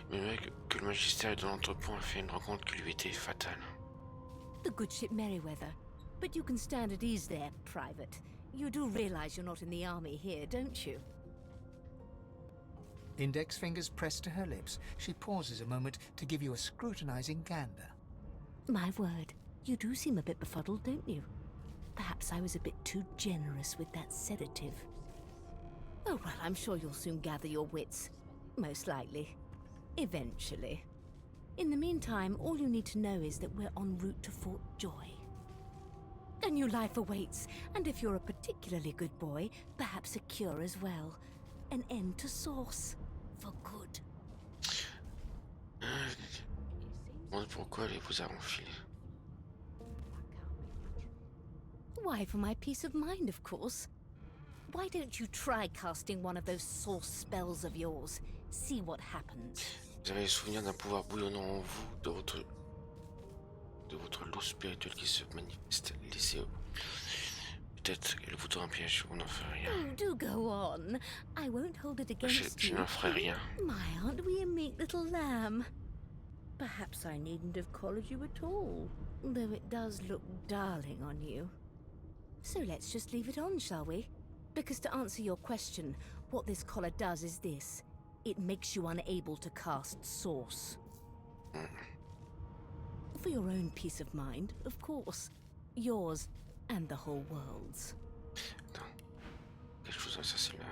Speaker 1: Mais que le magistère de l'entrepôt a fait une rencontre qui lui était fatale.
Speaker 9: The good ship Merryweather. But you can stand at ease there, Private. You do realize you're not in the army here, don't you?
Speaker 11: Index fingers pressed to her lips, she pauses a moment to give you a scrutinizing gander.
Speaker 9: My word, you do seem a bit befuddled, don't you? Perhaps I was a bit too generous with that sedative. Oh, well, I'm sure you'll soon gather your wits. Most likely. Eventually. In the meantime, all you need to know is that we're en route to Fort Joy. A new life awaits, and if you're a particularly good boy, perhaps a cure as well. An end to sauce. For good.
Speaker 1: Pourquoi elle vous a enfilé?
Speaker 9: Why, for my peace of mind, of course. Why don't you try casting one of those sauce spells of yours? See what happens.
Speaker 1: Vous avez le souvenir d'un pouvoir bouillonnant en vous, de votre loup spirituel qui se manifeste. Laissez peut-être qu'elle vous tend un piège, vous n'en ferez rien.
Speaker 9: Oh, do go on. I won't hold it against
Speaker 1: Je
Speaker 9: you.
Speaker 1: n'en ferai rien.
Speaker 9: My, aren't we a meek little lamb? Perhaps I needn't have collared you at all, though it does look darling on you. So let's just leave it on, shall we? Because to answer your question, what this collar does is this. It makes you unable to cast sauce. For your own peace of mind, of course. Yours and the whole world's.
Speaker 1: Attends. Quelque chose, ça c'est là.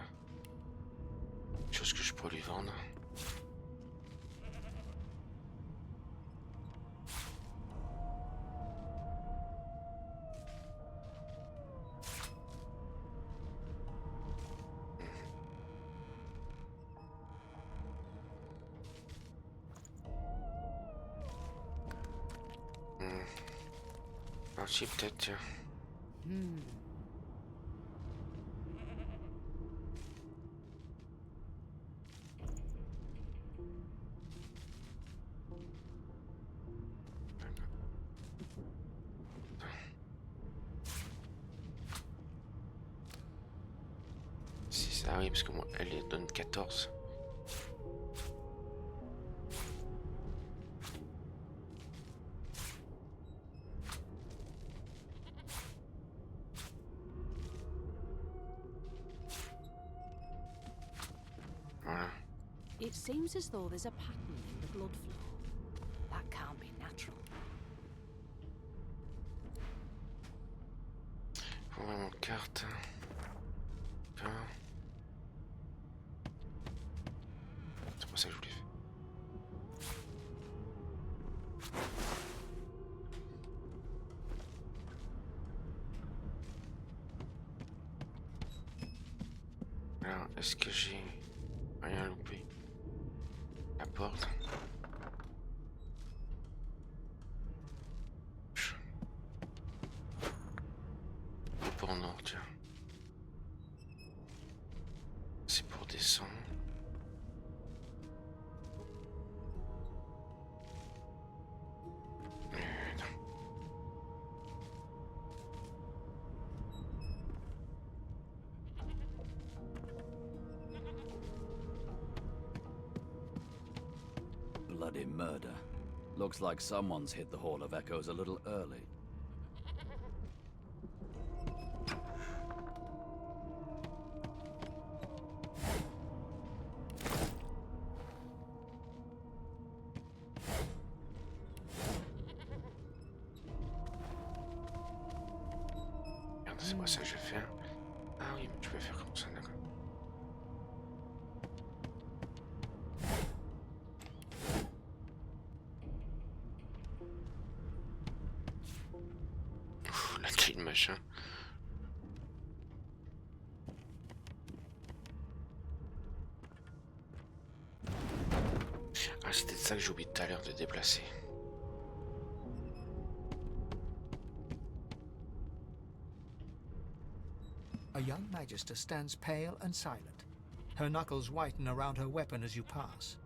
Speaker 1: Quelque chose que je pourrais lui vendre. Ah si, peut-être, tiens. Si ça, oui, parce que moi, elle donne 14.
Speaker 12: It seems as though there's a pattern in the blood flow. That can't be natural.
Speaker 1: Faut voir mon carte. D'accord. C'est pour ça que je voulais faire. Alors, est-ce que j'ai rien loupé? La porte. Le port nord, tiens. C'est pour descendre.
Speaker 2: Bloody murder. Looks like someone's hit the Hall of Echoes a little early.
Speaker 1: Merde, c'est pas ça que je vais faire. Ah oui, mais tu peux faire comme ça, d'accord. La clé de machin. Ah, c'était ça que j'ai oublié tout à l'heure de déplacer.
Speaker 13: A young magister stands pale and silent. Her knuckles whiten around her weapon as you pass.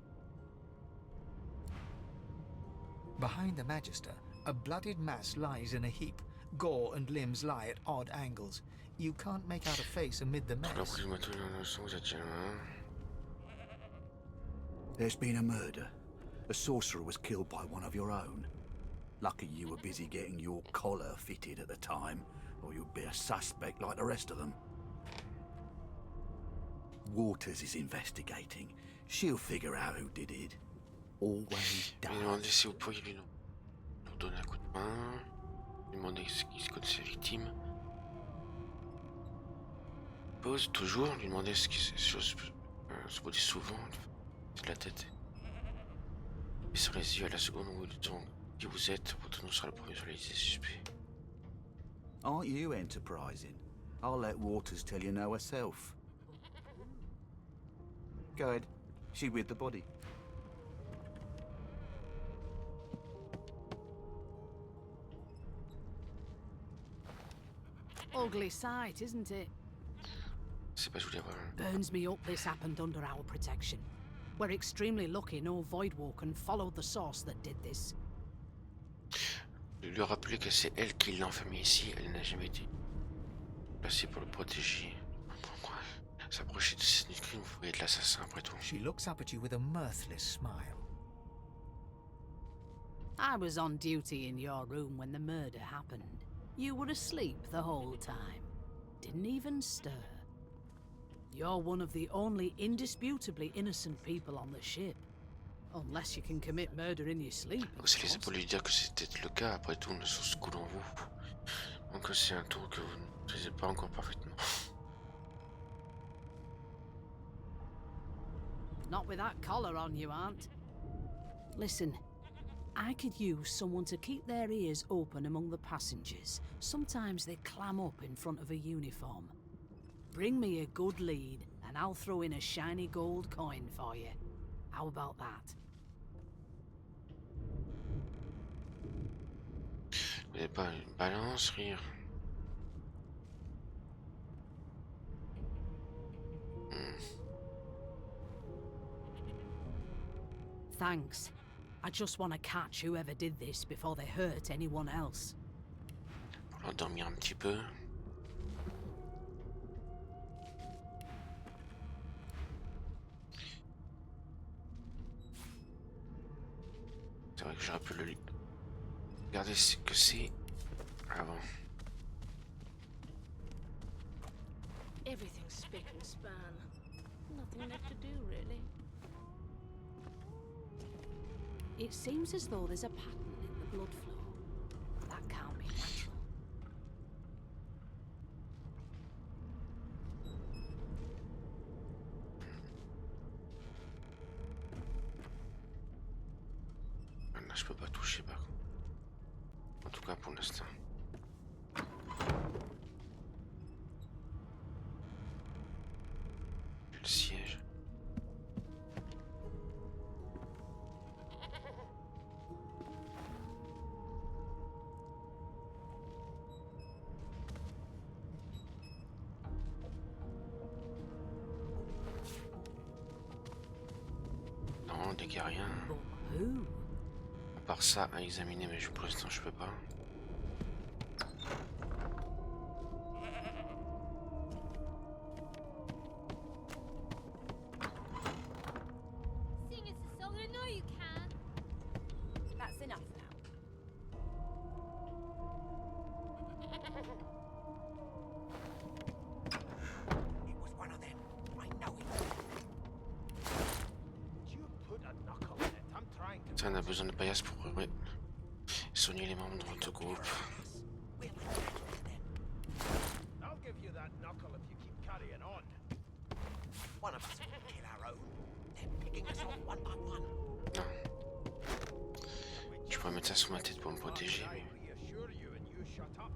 Speaker 13: Behind the magister, a bloodied mass lies in a heap. Gore and limbs lie at odd angles. You can't make out a face amid the mess.
Speaker 11: There's been a murder. A sorcerer was killed by one of your own. Lucky you were busy getting your collar fitted at the time, or you'd be a suspect like the rest of them. Waters is investigating. She'll figure out who did it. Always does.
Speaker 1: Lui demander si vous pourriez lui donner un coup de main. Lui demander qui se connaît ses victimes. Pause toujours. Lui demander ce qui se produit souvent. C'est de la tête. Et sur les yeux à la seconde où il tombe. Qui vous êtes, votre nom sera le premier sur la liste des suspects.
Speaker 11: Aren't you enterprising? I'll let Waters tell you now herself. Go ahead. She with the body.
Speaker 12: Ugly sight, isn't it?
Speaker 1: C'est pas, je voulais avoir
Speaker 12: Burns me up this happened under our protection. We're extremely lucky no Voidwalker followed the source that did this.
Speaker 1: Lui rappeler que c'est elle qui l'a enfermé ici, elle n'a jamais été placée pour le protéger. Pourquoi s'approcher de cette crime, vous pouvez être l'assassin après tout.
Speaker 13: She looks up at you with a mirthless smile.
Speaker 12: I was on duty in your room when the murder happened. You were asleep the whole time. Didn't even stir. You're one of the only indisputably innocent people on the ship. Unless you can commit murder in your sleep.
Speaker 1: C'est laissé pour lui dire que c'était le cas, après tout, ne source coule en vous. Donc c'est un tour que vous ne maîtrisez pas encore parfaitement.
Speaker 12: Not with that collar on you, Aunt. Listen, I could use someone to keep their ears open among the passengers. Sometimes they clam up in front of a uniform. Bring me a good lead, and I'll throw in a shiny gold coin for you. How about that?
Speaker 1: Vous n'avez pas une balance, rire.
Speaker 12: Thanks. I just want to catch whoever did this before they hurt anyone else.
Speaker 1: Pour l'endormir un petit peu. C'est vrai que j'aurais pu le regarder ce que c'est avant.
Speaker 12: Everything's spick and span. Nothing left to do, really. It seems as though there's a pattern in the blood flow. That can't be natural.
Speaker 1: Là, je peux pas toucher par contre. En tout cas pour l'instant. on dégage rien. À part ça à examiner, mais pour l'instant je peux pas.
Speaker 6: That's enough now.
Speaker 8: It was one of them. I know it.
Speaker 5: You put a knuckle in it. I'm trying to.
Speaker 1: Ça, on a besoin de paillasse pour soigner les membres de notre groupe.
Speaker 5: I'll give you that knuckle if you keep carrying on.
Speaker 8: One of us will kill our own. They're picking us off one by one.
Speaker 1: Non. Je pourrais mettre ça sur ma tête pour me protéger, mais...
Speaker 5: Reassure you and you shut up.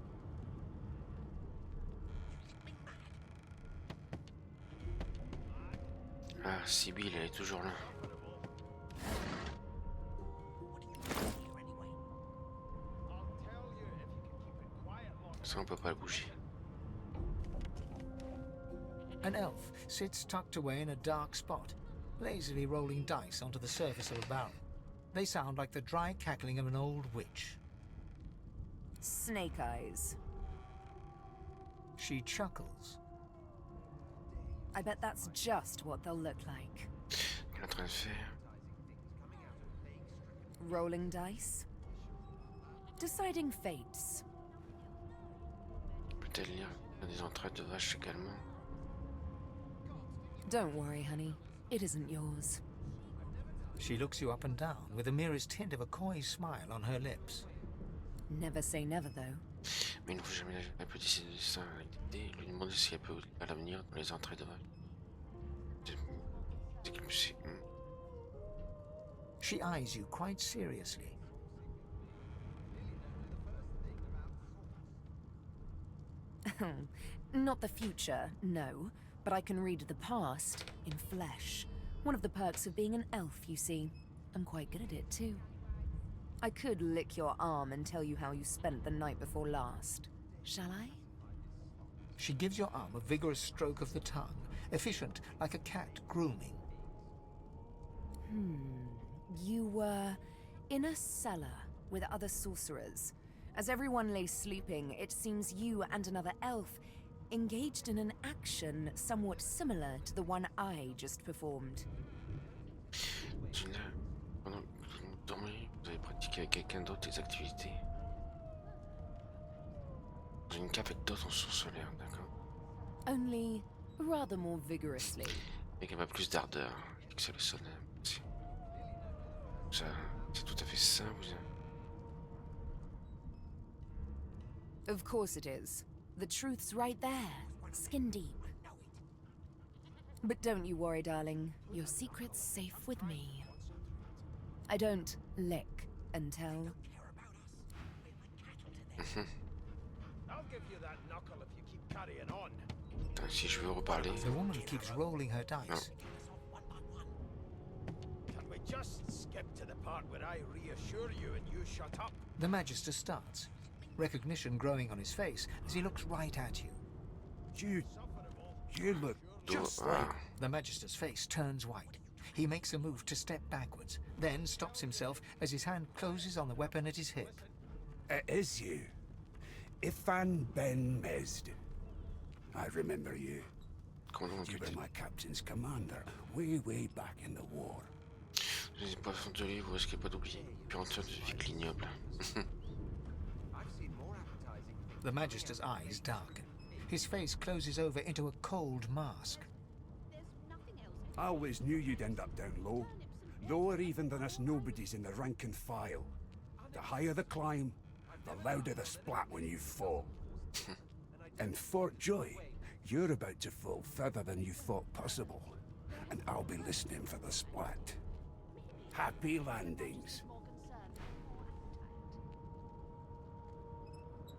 Speaker 1: Ah, Sibyl, elle est toujours là. Ça, on peut pas le bouger.
Speaker 13: An elf sits tucked away in a dark spot, lazily rolling dice onto the surface of a barrel. They sound like the dry cackling of an old witch.
Speaker 4: Snake eyes.
Speaker 13: She chuckles.
Speaker 4: I bet that's just what they'll look like.
Speaker 1: Elle est en train de faire.
Speaker 4: Rolling dice. Deciding fates.
Speaker 1: Peut-être lire des entrailles de vache également.
Speaker 4: Don't worry, honey. It isn't yours.
Speaker 13: She looks you up and down with the merest hint of a coy smile on her lips.
Speaker 4: Never say never, though.
Speaker 1: Mais il ne faut jamais elle peut décider de ça et lui demander si elle peut à l'avenir dans les entrées de vache.
Speaker 13: She eyes you quite seriously.
Speaker 4: Not the future, no. But I can read the past in flesh. One of the perks of being an elf, you see. I'm quite good at it, too. I could lick your arm and tell you how you spent the night before last. Shall I?
Speaker 13: She gives your arm a vigorous stroke of the tongue, efficient like a cat grooming.
Speaker 4: You were in a cellar with other sorcerers. As everyone lay sleeping, it seems you and another elf engaged in an action somewhat similar to the one I just performed.
Speaker 1: Pendant que vous dormez, vous avez pratiqué avec quelqu'un d'autre des activités. J'ai une cape avec d'autres en solaire, d'accord?
Speaker 4: Only rather more vigorously.
Speaker 1: Mais qui a plus d'ardeur que ça le sonne. Ça, c'est tout à fait ça, vous avez...
Speaker 4: Of course it is. The truth's right there, skin deep. But don't you worry, darling. Your secret's safe with me. I don't lick and tell.
Speaker 5: I'll give you that knuckle if you keep carrying on.
Speaker 1: Attends, si je veux reparler...
Speaker 13: The woman keeps rolling her dice.
Speaker 5: Can we just skip to the part where I reassure you and you shut up?
Speaker 13: The Magister starts, recognition growing on his face as he looks right at you.
Speaker 11: You look just like...
Speaker 13: The Magister's face turns white. He makes a move to step backwards, then stops himself as his hand closes on the weapon at his hip.
Speaker 14: It is you. Ifan Ben Mesd. I remember you. You were my captain's commander way back in the war.
Speaker 1: Je n'ai pas fond de livre, vous risquez pas d'oublier. Puis en termes de vie ignoble.
Speaker 13: The Magister's eyes darken. His face closes over into a cold mask.
Speaker 14: I always knew you'd end up down low. Lower even than us nobodies in the rank and file. The higher the climb, the louder the splat when you fall. And Fort Joy, you're about to fall further than you thought possible. And I'll be listening for the splat. Happy landings.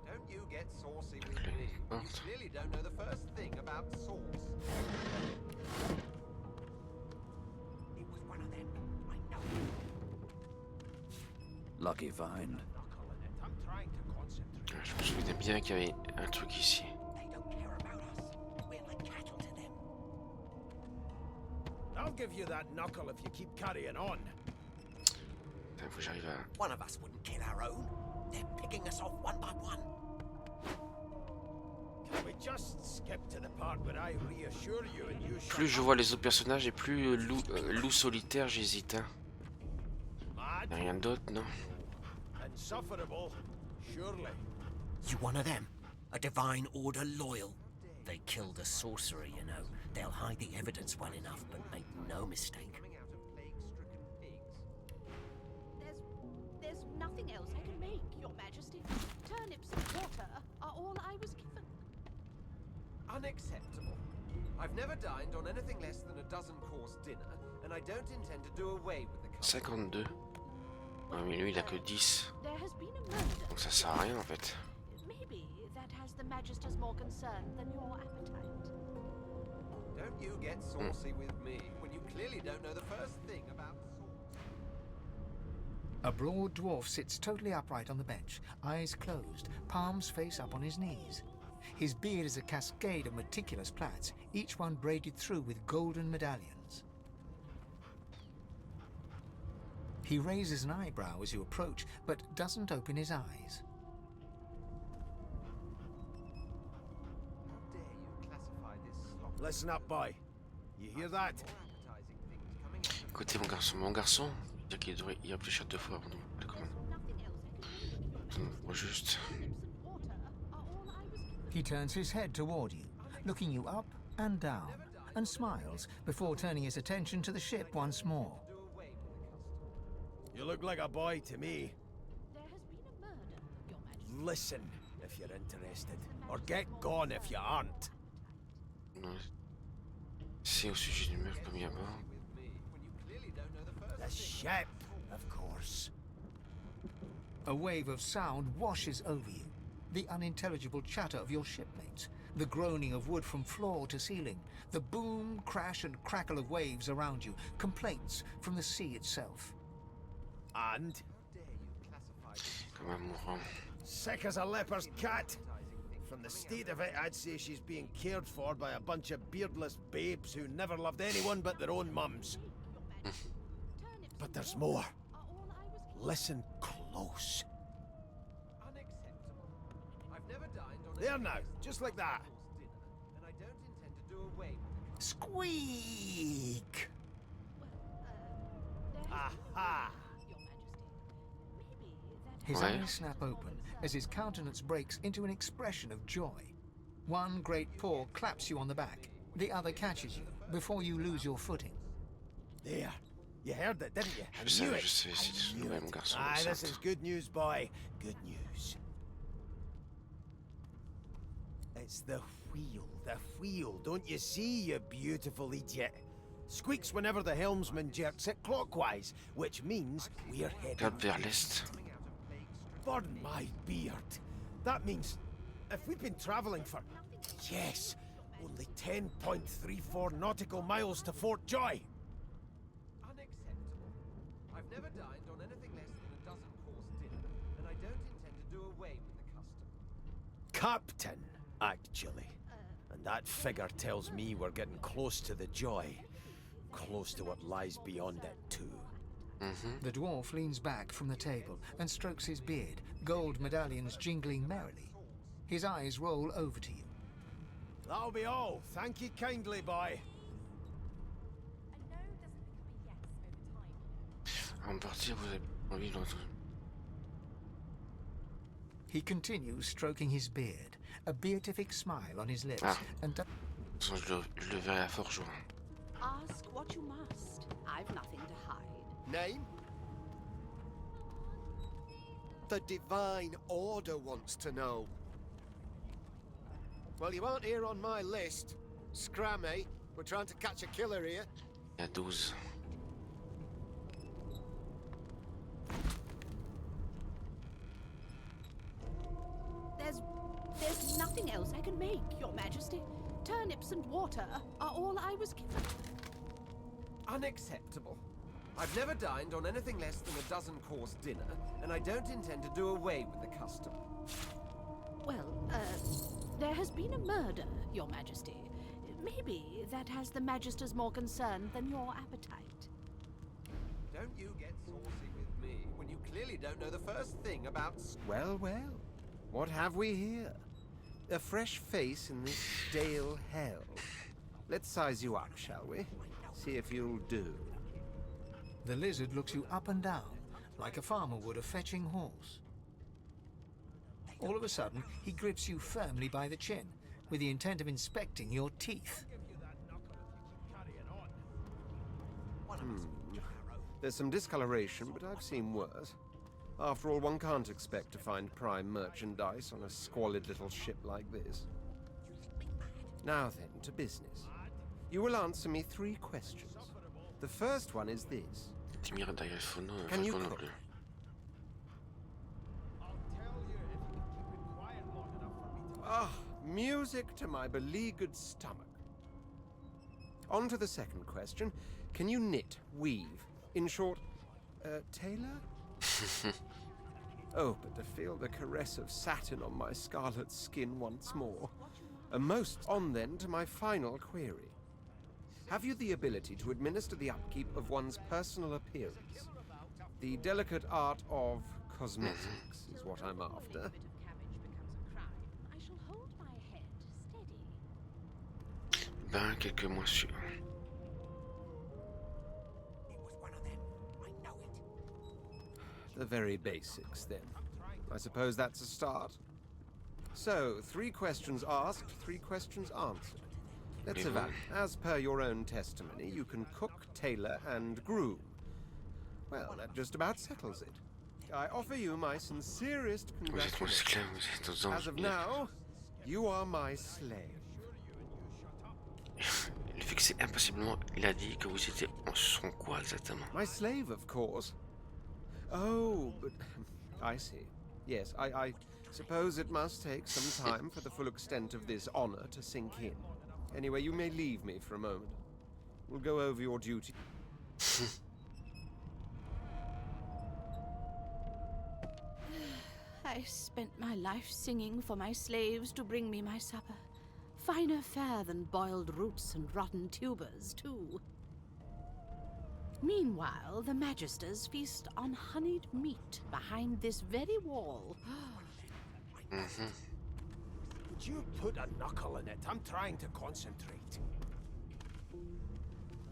Speaker 3: Don't you get saucy with me. You clearly don't know the first thing about sauce.
Speaker 8: It was one of them. I know.
Speaker 11: Lucky find.
Speaker 5: I'm trying to concentrate.
Speaker 1: Je me souvenais bien qu'il y avait un truc ici.
Speaker 8: They don't care about us. We're like cattle to them.
Speaker 5: I'll give you that knuckle if you keep carrying on.
Speaker 1: Putain, faut que j'arrive à...
Speaker 8: One of us wouldn't kill our own. They're picking us off one by one.
Speaker 5: Can we just skip to the part where I reassure you and you
Speaker 1: Plus je vois les autres personnages et plus Loup-Solitaire, j'hésite. Hein. Y'a rien d'autre, non?
Speaker 5: Insufferable, surely.
Speaker 8: You one of them? A divine order loyal? They killed a sorcerer, you know. They'll hide the evidence well enough, but make no mistake.
Speaker 15: There's nothing else I can make, Your Majesty. Turnips and water are all I was given.
Speaker 3: Unacceptable. I've never dined on anything less than a dozen-course dinner, and I don't intend to do away with the custom.
Speaker 1: 52. Ouais, mais lui il a que 10.
Speaker 15: There has been a murder.
Speaker 1: Donc ça sert à rien en fait.
Speaker 15: Maybe that has the Magister's more concern than your appetite.
Speaker 3: Don't you get saucy with me when you clearly don't know the first thing about
Speaker 13: A broad dwarf sits totally upright on the bench, eyes closed, palms face up on his knees. His beard is a cascade of meticulous plaits, each one braided through with golden medallions. He raises an eyebrow as you approach, but doesn't open his eyes.
Speaker 5: Listen up, boy. You hear that?
Speaker 1: Écoutez mon garçon, dire qu'il devrait y réfléchir 2 fois avant de le commander. Juste.
Speaker 13: He turns his head toward you, looking you up and down, and smiles before turning his attention to the ship once more.
Speaker 5: You look like a boy to me. Listen if you're interested, or get gone if you aren't.
Speaker 1: C'est au sujet du meurtre commis à bord.
Speaker 5: The ship, of course.
Speaker 13: A wave of sound washes over you. The unintelligible chatter of your shipmates, the groaning of wood from floor to ceiling, the boom, crash and crackle of waves around you, complaints from the sea itself.
Speaker 5: And?
Speaker 1: Comme un mourant.
Speaker 5: Sick as a leper's cat. From the state of it, I'd say she's being cared for by a bunch of beardless babes who never loved anyone but their own mums. But there's more. Listen close. There now, just like that. Squeak! Aha!
Speaker 13: His eyes snap open as his countenance breaks into an expression of joy. One great paw claps you on the back, the other catches you before you lose your footing.
Speaker 5: There. You heard it, didn't you? I
Speaker 1: Je
Speaker 5: knew
Speaker 1: savais,
Speaker 5: it.
Speaker 1: je sais, c'est
Speaker 5: I knew
Speaker 1: mon
Speaker 5: it.
Speaker 1: garçon.
Speaker 5: Aye, this is good news, boy. Good news. It's the wheel. Don't you see, you beautiful idiot? Squeaks whenever the helmsman jerks it clockwise, which means we're heading
Speaker 1: Cap vers l'est.
Speaker 5: Pardon my beard. That means if we've been traveling for, yes, only 10.34 nautical miles to Fort Joy.
Speaker 3: Unacceptable. I've never dined on anything less than a dozen-course dinner, and I don't intend to do away with the custom.
Speaker 5: Captain, actually. And that figure tells me we're getting close to the Joy. Close to what lies beyond it, too.
Speaker 13: The dwarf leans back from the table and strokes his beard, gold medallions jingling merrily. His eyes roll over to you.
Speaker 5: That'll be all. Thank you kindly, boy.
Speaker 1: Avant de partir, vous avez envie de l'autre.
Speaker 13: He continues stroking his beard, a beatific smile on his lips, and
Speaker 1: Je le verrai à fort jour.
Speaker 15: Ask what you must. I've nothing to hide.
Speaker 3: Name? The Divine Order wants to know. Well, you aren't here on my list. Scram, eh? We're trying to catch a killer here.
Speaker 1: Il y a 12.
Speaker 15: There's nothing else I can make, Your Majesty. Turnips and water are all I was given.
Speaker 3: Unacceptable. I've never dined on anything less than a dozen-course dinner, and I don't intend to do away with the custom.
Speaker 15: Well, there has been a murder, Your Majesty.
Speaker 12: Maybe that has the Magister's more concern than your appetite.
Speaker 3: Don't you get saucy with me when you clearly don't know the first thing about... Well, well. What have we here? A fresh face in this stale hell. Let's size you up, shall we? See if you'll do.
Speaker 13: The lizard looks you up and down, like a farmer would a fetching horse. All of a sudden, he grips you firmly by the chin, with the intent of inspecting your teeth.
Speaker 3: There's some discoloration, but I've seen worse. After all, one can't expect to find prime merchandise on a squalid little ship like this. Now then, to business. You will answer me 3 questions. The first one is this. Can you cook? Ah, music to my beleaguered stomach. On to the second question. Can you knit, weave? In short, tailor? Oh, but to feel the caress of satin on my scarlet skin once more. A most on then to my final query. Have you the ability to administer the upkeep of one's personal appearance? The delicate art of cosmetics is what I'm after.
Speaker 1: Ben, quelques mois sur...
Speaker 3: The very basics, then. I suppose that's a start. So, 3 questions asked, 3 questions answered. Let's evaluate. As per your own testimony, you can cook, tailor, and groom. Well, that just about settles it. I offer you my sincerest congratulations. As of now, you are my slave.
Speaker 1: Le fait que c'est impossiblement... Il a dit que vous étiez en son quoi exactement?
Speaker 3: My slave, of course. Oh, but I see. Yes, I suppose it must take some time for the full extent of this honor to sink in. Anyway, you may leave me for a moment. We'll go over your duty.
Speaker 12: I spent my life singing for my slaves to bring me my supper. Finer fare than boiled roots and rotten tubers, too. Meanwhile, the Magisters feast on honeyed meat behind this very wall.
Speaker 5: Would you put a knuckle in it? I'm trying to concentrate.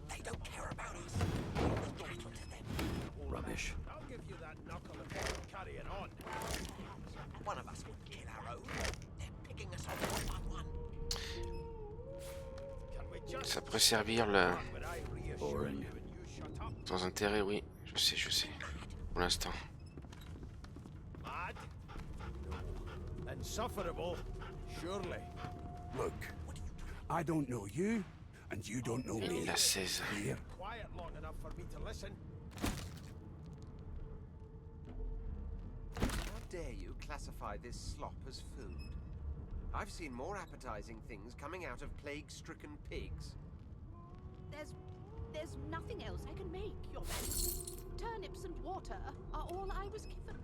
Speaker 5: They don't care about us. We're entitled to them.
Speaker 11: Rubbish.
Speaker 5: I'll give you that knuckle if you're carrying on. One of us would kill our own. They're picking us off one by one.
Speaker 1: Ça pourrait servir le... Sans intérêt, oui. Je sais. Pour l'instant.
Speaker 5: Mad? No. Insufferable? Surely.
Speaker 14: Look, I don't know you, and you don't know me.
Speaker 1: Il a 16.
Speaker 14: Here.
Speaker 5: Quiet long enough for me to listen.
Speaker 3: How dare you classify this slop as food? I've seen more appetizing things coming out of plague-stricken pigs.
Speaker 15: There's nothing else I can make, Your Majesty. Turnips and water are all I was given.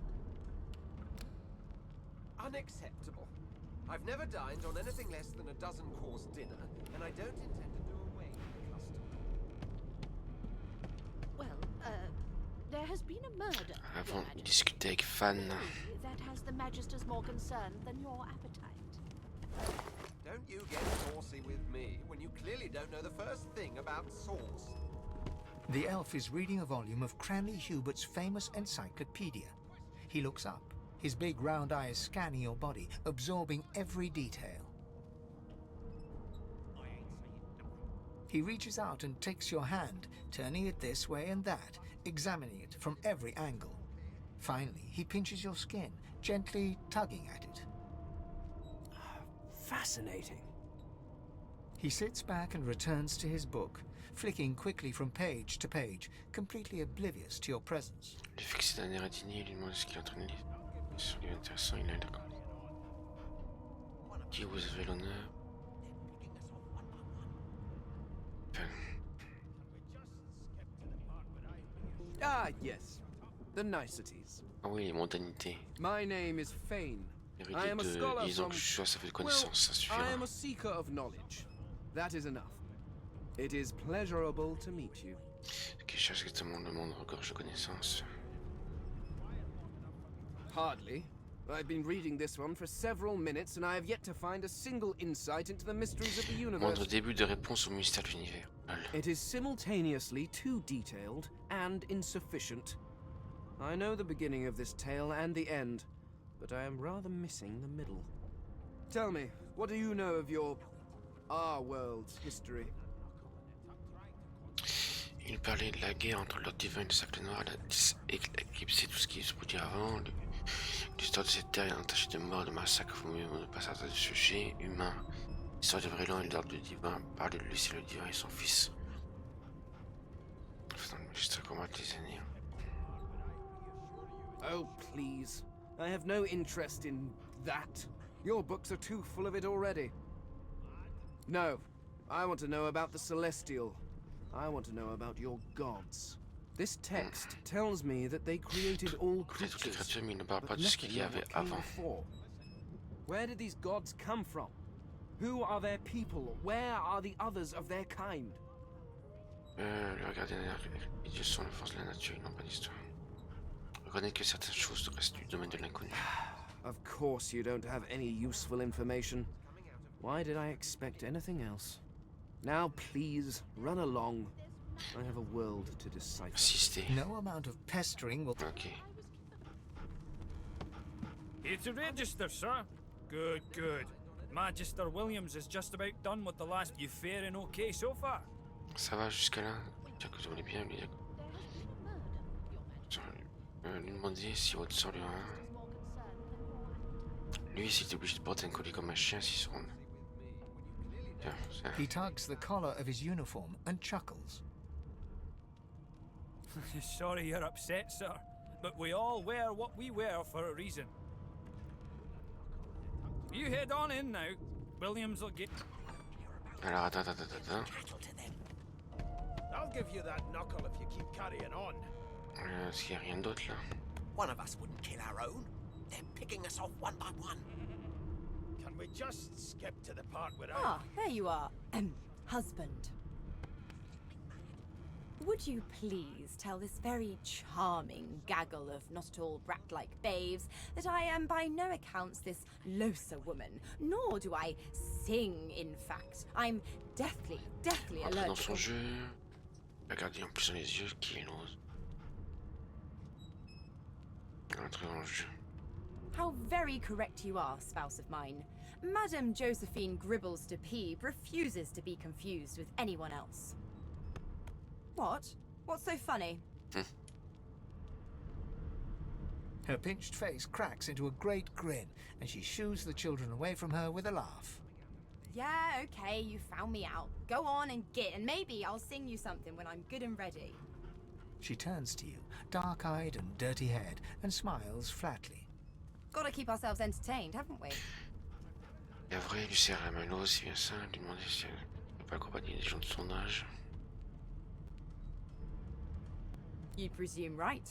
Speaker 3: Unacceptable. I've never dined on anything less than a dozen-course dinner, and I don't intend to do away with the custom.
Speaker 15: Well, there has been a murder.
Speaker 1: Avant, il discutait avec Fan.
Speaker 15: That has the Magister's more concern than your appetite.
Speaker 3: Don't you get saucy with me when you clearly don't know the first thing about sauce.
Speaker 13: The elf is reading a volume of Cranley Hubert's famous encyclopedia. He looks up, his big round eyes scanning your body, absorbing every detail. He reaches out and takes your hand, turning it this way and that, examining it from every angle. Finally, he pinches your skin, gently tugging at it.
Speaker 5: Fascinating.
Speaker 13: He sits back and returns to his book, flicking quickly from page to page, completely oblivious to your presence.
Speaker 1: Il fait que c'est un air indigné, il lui demande ce qu'il est en train de lire. Sur les intéressant, il a d'accord. Qui vous avez l'honneur?
Speaker 7: Ah, yes. The niceties.
Speaker 1: Ah oui, les mondanités.
Speaker 7: My name is Fane. I am a scholar
Speaker 1: Disons
Speaker 7: from...
Speaker 1: que je sois, ça fait de
Speaker 7: Well,
Speaker 1: connaissance, ça
Speaker 7: I am
Speaker 1: suffira.
Speaker 7: a seeker of knowledge. That is enough. It is pleasurable to meet you.
Speaker 1: Qui cherche exactement le monde regorge de connaissances.
Speaker 7: Hardly. I've been reading this one for several minutes and I have yet to find a single insight into the mysteries of the universe.
Speaker 1: Moindre début de réponse au mystère de l'univers.
Speaker 7: It is simultaneously too detailed and insufficient. I know the beginning of this tale and the end, but I am rather missing the middle. Tell me, what do you know of our world's history?
Speaker 1: Il parlait de la guerre entre l'ordre divin et le cercle noir, l'éclipse et tout ce qui se produit avant, l'histoire de cette terre est entachée de morts, de massacres, faut mieux ne pas s'attarder de sujets humains. L'histoire de Vrelan et l'ordre divin parle de lui, le divin et son fils. Faisant le magistrat combattre les ennemis.
Speaker 7: Oh, please. I have no interest in that. Your books are too full of it already. No, I want to know about the Celestial. I want to know about your gods. This text tells me that they created all creatures, but nothing came before. Where did these gods come from? Who are their people? Where are the others of their kind?
Speaker 1: Le gardien les dieux sont la force de la nature, ils n'ont pas d'histoire. Reconnaître que certaines choses restent du domaine de l'inconnu.
Speaker 7: Of course you don't have any useful information. Why did I expect anything else? Now please, run along. I have a world to decipher.
Speaker 13: No amount of pestering will...
Speaker 1: Okay.
Speaker 16: Here to register, sir. Good, good. Magister Williams is just about done with the last. You faring okay so far?
Speaker 1: Ça va jusqu'à là. Tiens que vous allez bien, lui. Lui demander si votre sort lui lui, s'il est obligé de porter un collier comme un chien, s'il se rend.
Speaker 13: He tugs the collar of his uniform and chuckles.
Speaker 16: Sorry you're upset, sir, but we all wear what we wear for a reason. You head on in now. Williams will get...
Speaker 1: Alors, attends.
Speaker 10: I'll give you that knuckle if you keep carrying on.
Speaker 1: Est-ce qu'il n'y a rien d'autre là?
Speaker 8: One of us wouldn't kill our own. They're picking us off one by one.
Speaker 10: Can we just skip to the part where
Speaker 6: Ah, there you are. Husband. Would you please tell this very charming gaggle of not at all brat-like babes that I am by no accounts this Losa woman, nor do I sing, in fact. I'm deathly
Speaker 1: Entre dans
Speaker 6: allergic.
Speaker 1: son jeu. Regardez en plus dans les yeux qui est rose. Entrer dans le jeu.
Speaker 6: How very correct you are, spouse of mine. Madame Josephine Gribbles de Peeb refuses to be confused with anyone else. What? What's so funny?
Speaker 13: Her pinched face cracks into a great grin, and she shoos the children away from her with a laugh.
Speaker 6: Yeah, okay, you found me out. Go on and get, and maybe I'll sing you something when I'm good and ready.
Speaker 13: She turns to you, dark-eyed and dirty-haired, and smiles flatly.
Speaker 6: Gotta keep ourselves entertained, haven't we?
Speaker 1: Et après, il lui serre la main l'eau, c'est bien ça, lui demander si elle n'est pas accompagnée des gens de son âge.
Speaker 6: You presume right.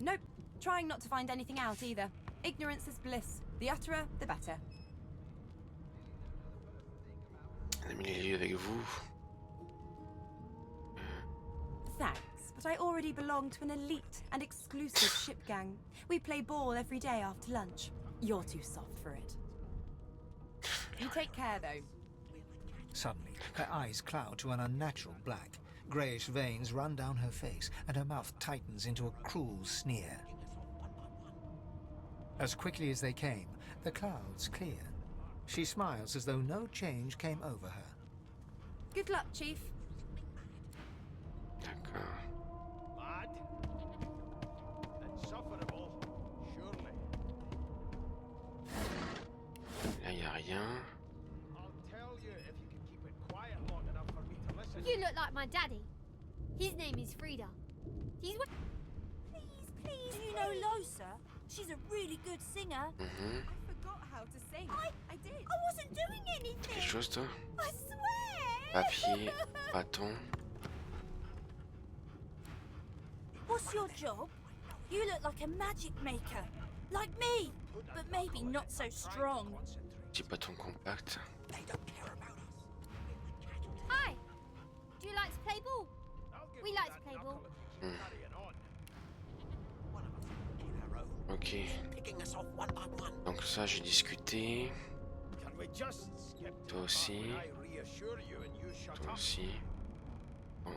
Speaker 6: Nope, trying not to find anything out either. Ignorance is bliss. The utterer, the better.
Speaker 1: Elle a mis les lieux avec vous.
Speaker 6: Thanks, but I already belong to an elite and exclusive ship gang. We play ball every day after lunch. You're too soft for it. You take care, though.
Speaker 13: Suddenly, her eyes cloud to an unnatural black. Greyish veins run down her face, and her mouth tightens into a cruel sneer. As quickly as they came, the clouds clear. She smiles as though no change came over her.
Speaker 6: Good luck, Chief.
Speaker 1: D'accord.
Speaker 10: Mad? Insufferable, surely.
Speaker 1: Là, il n'y a rien.
Speaker 10: I'll tell you if you can keep it quiet long enough for me to listen.
Speaker 17: You look like my daddy. His name is Frida. He's...
Speaker 18: Please, you know Losa? She's a really good singer.
Speaker 1: Mhm.
Speaker 6: I forgot how to sing. I did.
Speaker 18: I wasn't doing anything.
Speaker 1: Quelque chose, toi?
Speaker 18: I swear.
Speaker 1: Papier, bâton.
Speaker 18: What's your job? You look like a magic maker. Like me, but maybe not so strong.
Speaker 1: Petit bâton compact.
Speaker 17: Hi! Do you like to play ball? We like to play ball.
Speaker 1: Ok. Donc ça j'ai discuté. Toi aussi. Toi aussi. Bon.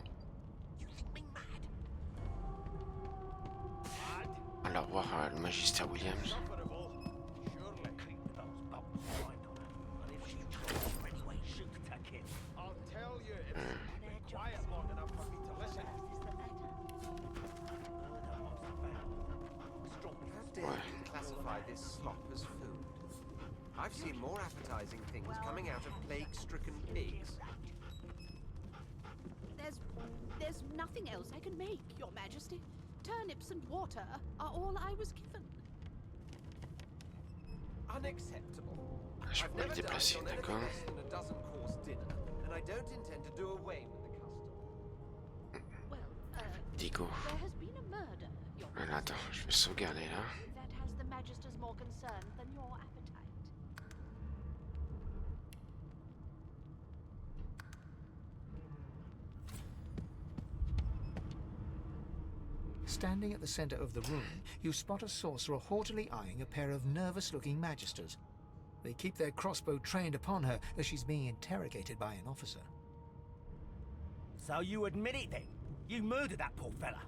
Speaker 1: Alors voir le magistère Williams.
Speaker 3: Classify this slop as food. I've seen more appetizing things coming out of plague-stricken pigs.
Speaker 15: There's nothing else I can make, Your Majesty. Turnips and water are all I was given.
Speaker 3: Unacceptable.
Speaker 1: Je peux me déplacer, d'accord.
Speaker 3: And I don't intend to do away with the custom.
Speaker 1: Digo.
Speaker 15: There has been a murder, Your
Speaker 1: Voilà, attends, je vais sauvegarder là.
Speaker 15: that has the Magisters more concerned than your appetite.
Speaker 13: Standing at the center of the room, you spot a sorcerer haughtily eyeing a pair of nervous-looking magisters. They keep their crossbow trained upon her as she's being interrogated by an officer.
Speaker 19: So you admit it then? You murdered that poor fella?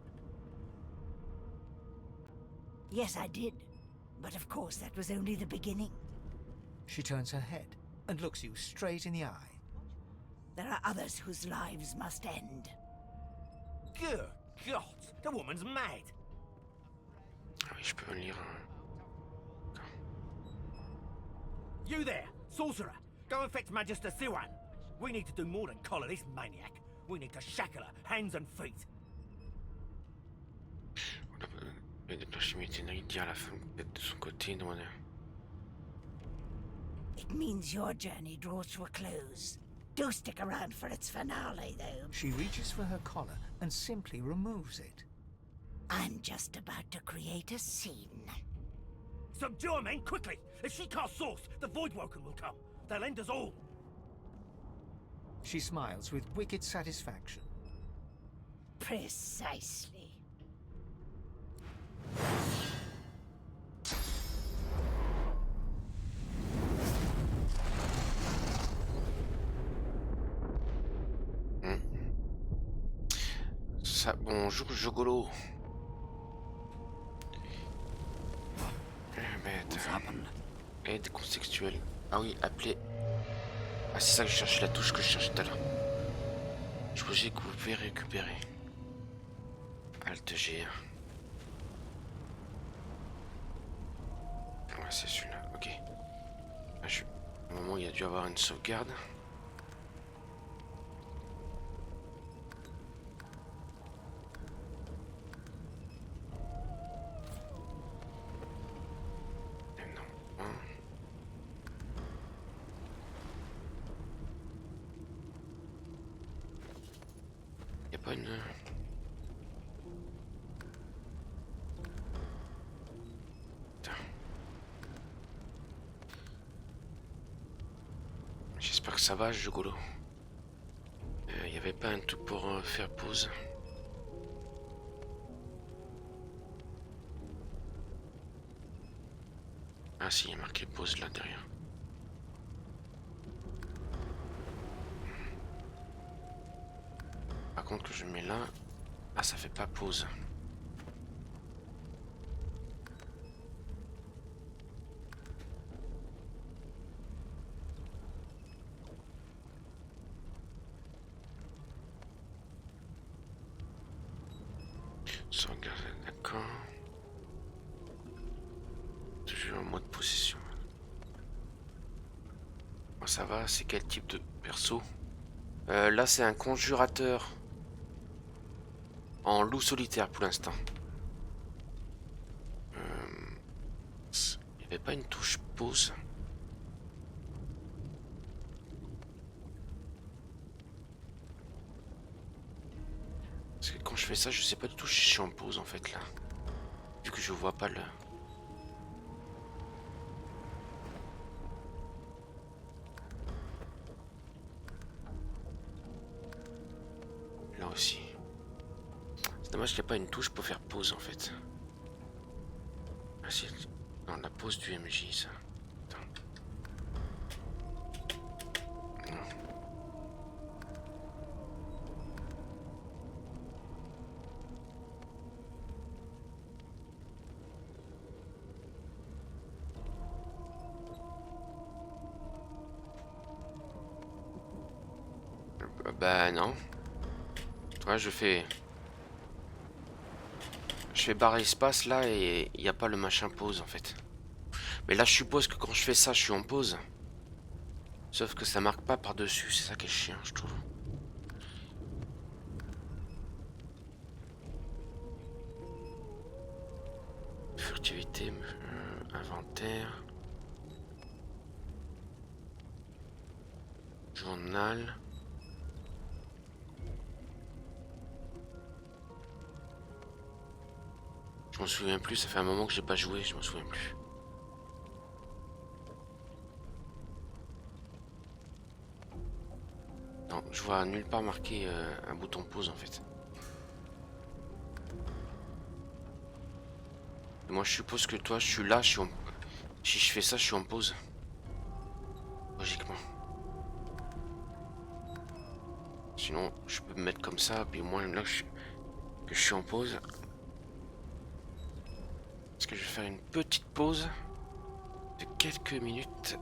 Speaker 8: Yes, I did. But of course, that was only the beginning.
Speaker 13: She turns her head and looks you straight in the eye.
Speaker 8: There are others whose lives must end.
Speaker 19: Good God, the woman's mad.
Speaker 1: Ah oui, je peux lire.
Speaker 19: You there, sorcerer, go and fetch Magister Siwan. We need to do more than collar this maniac. We need to shackle her, hands and feet.
Speaker 1: Le déclencher mutinerie, dire à la femme peut-être de son côté, demander.
Speaker 8: It means your journey draws to a close. Do stick around for its finale, though.
Speaker 13: She reaches for her collar and simply removes it.
Speaker 8: I'm just about to create a scene.
Speaker 19: Subdue her, men, quickly! If she casts source, the Voidwoken will come. They'll end us all.
Speaker 13: She smiles with wicked satisfaction.
Speaker 8: Precisely.
Speaker 1: Ça, bonjour Jogolo. Bête. Aide contextuelle. Ah oui, appeler. Ah c'est ça que je cherchais, la touche que je cherchais tout à l'heure. Je vous ai que vous pouvez récupérer. Alt G1. Ouais, c'est celui-là, ok. Ah, au moment où il y a dû avoir une sauvegarde. J'espère que ça va, Jogolo. Il n'y avait pas un truc pour faire pause. Ah si, il y a marqué pause là derrière. Par contre que je mets là, ah ça fait pas pause. Sauvegarde, d'accord. Toujours en mode possession. Bon, ça va, c'est quel type de perso? Là c'est un conjurateur. En Loup-Solitaire pour l'instant. Il n'y avait pas une touche pause. Parce que quand je fais ça, je sais pas du tout si je suis en pause en fait là. Vu que je vois pas le... Dommage qu'il n'y a pas une touche pour faire pause en fait. Ah si, non, la pause du MJ ça. Attends. Non. Bah non. Ouais, je fais barre espace là et il n'y a pas le machin pause en fait. Mais là je suppose que quand je fais ça je suis en pause. Sauf que ça marque pas par dessus, c'est ça qui est chiant je trouve. Furtivité, inventaire. Journal. Je m'en souviens plus, ça fait un moment que j'ai pas joué, je m'en souviens plus. Non, je vois nulle part marqué un bouton pause en fait. Et moi je suppose que toi je suis là, si je fais ça je suis en pause. Logiquement. Sinon je peux me mettre comme ça, puis au moins là que je suis en pause. Est-ce que je vais faire une petite pause de quelques minutes?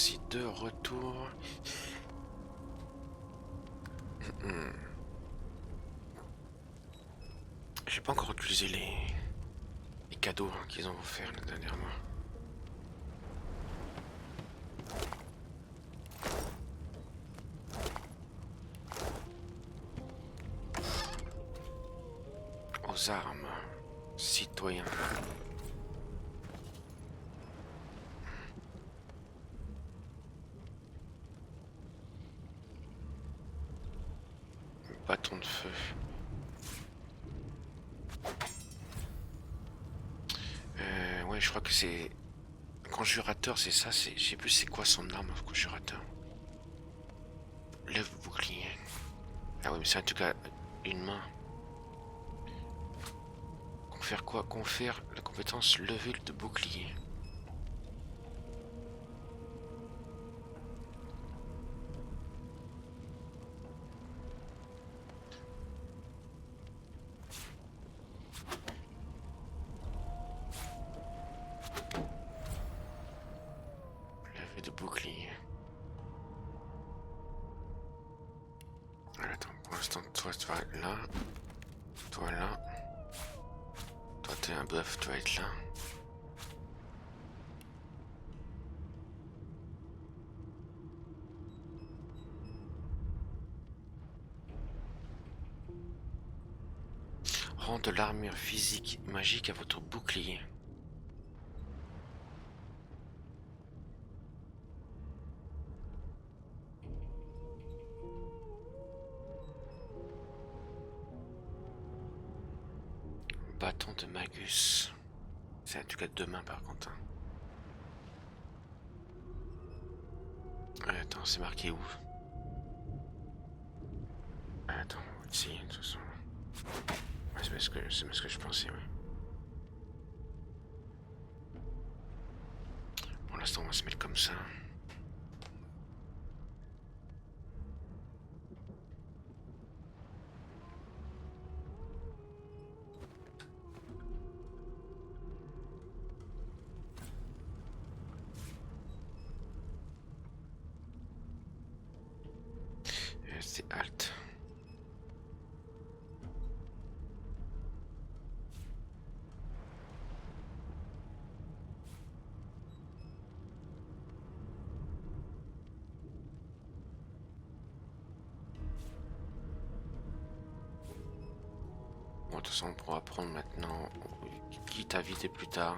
Speaker 1: voici de retour. J'ai pas encore utilisé les cadeaux qu'ils ont offerts dernièrement. Aux armes, citoyens. Bâton de feu. Ouais, je crois que c'est... Conjurateur, c'est ça, je sais plus c'est quoi son arme, conjurateur. Lève bouclier. Ah oui, mais c'est en tout cas une main. Confère quoi? Confère la compétence lever de bouclier. Lever de bouclier. Attends, pour l'instant, toi tu vas être là. Toi là. Toi t'es un bœuf, tu vas être là. Rend de l'armure physique magique à votre bouclier. Bâton de Magus. C'est en tout cas deux mains par contre. Attends, c'est marqué où? Attends, ici, de toute façon. Ouais, c'est ce que je pensais, ouais. Pour l'instant, on va se mettre comme ça. C'est Alt. Bon, de toute façon, on pourra prendre maintenant, quitte à vider plus tard.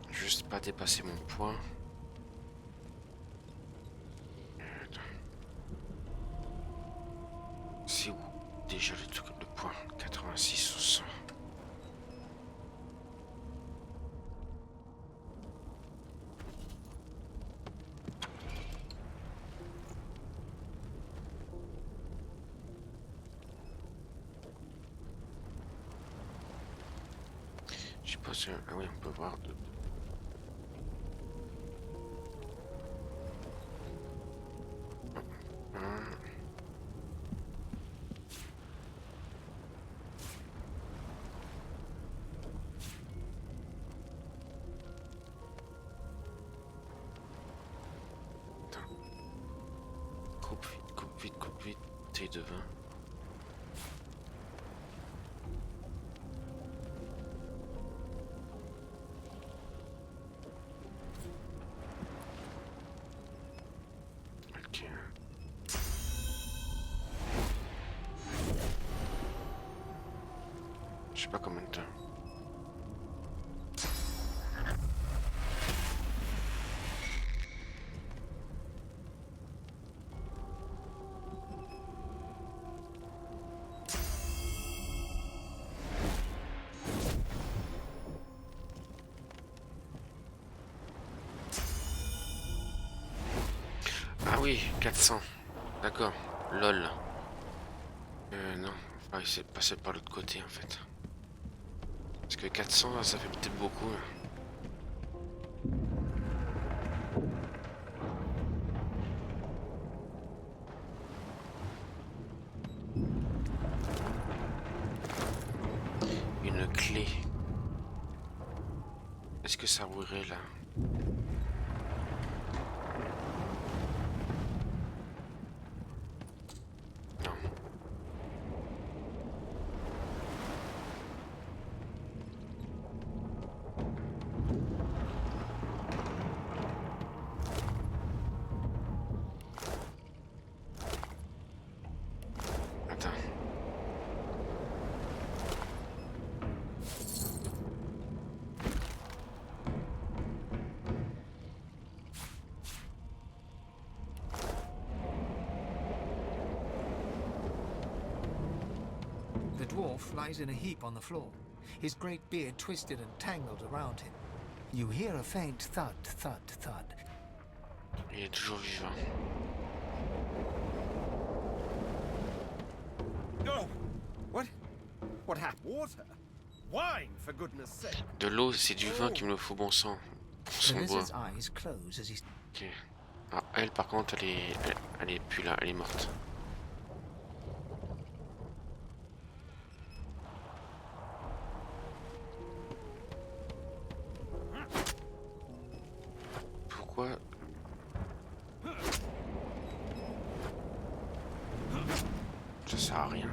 Speaker 1: Juste pas dépasser mon point. C'est où déjà le point? 86 ou 100. Je sais pas si... Ah oui, on peut voir de... Coupe vite, T de 20. Ok. Je sais pas combien de temps. Ah oui, 400. D'accord. LOL. Non. Ah, il s'est passé par l'autre côté en fait. Parce que 400, ça fait peut-être beaucoup. Une clé. Est-ce que ça ouvrirait là? Non. Attends.
Speaker 13: The dwarf lies in a heap on the floor, his great beard twisted and tangled around him. You hear a faint thud, thud, thud.
Speaker 1: Il est toujours vivant.
Speaker 3: Oh! What happened? Water? Wine, for goodness sake!
Speaker 1: De l'eau, c'est du vin qui me le faut, bon sang. Bon
Speaker 13: The
Speaker 1: sang bois.
Speaker 13: lizard's eyes close as he...
Speaker 1: Ok. Ah, elle par contre, elle est plus là, elle est morte. Pourquoi? Ça sert à rien.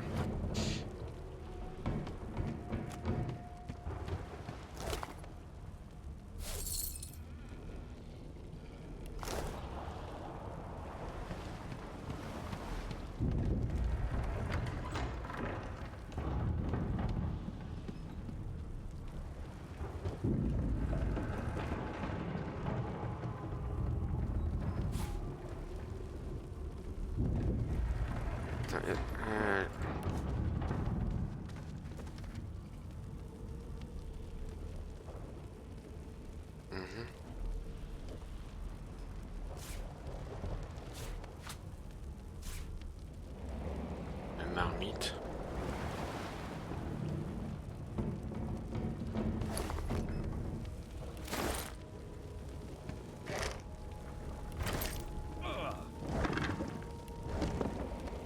Speaker 1: La marmite.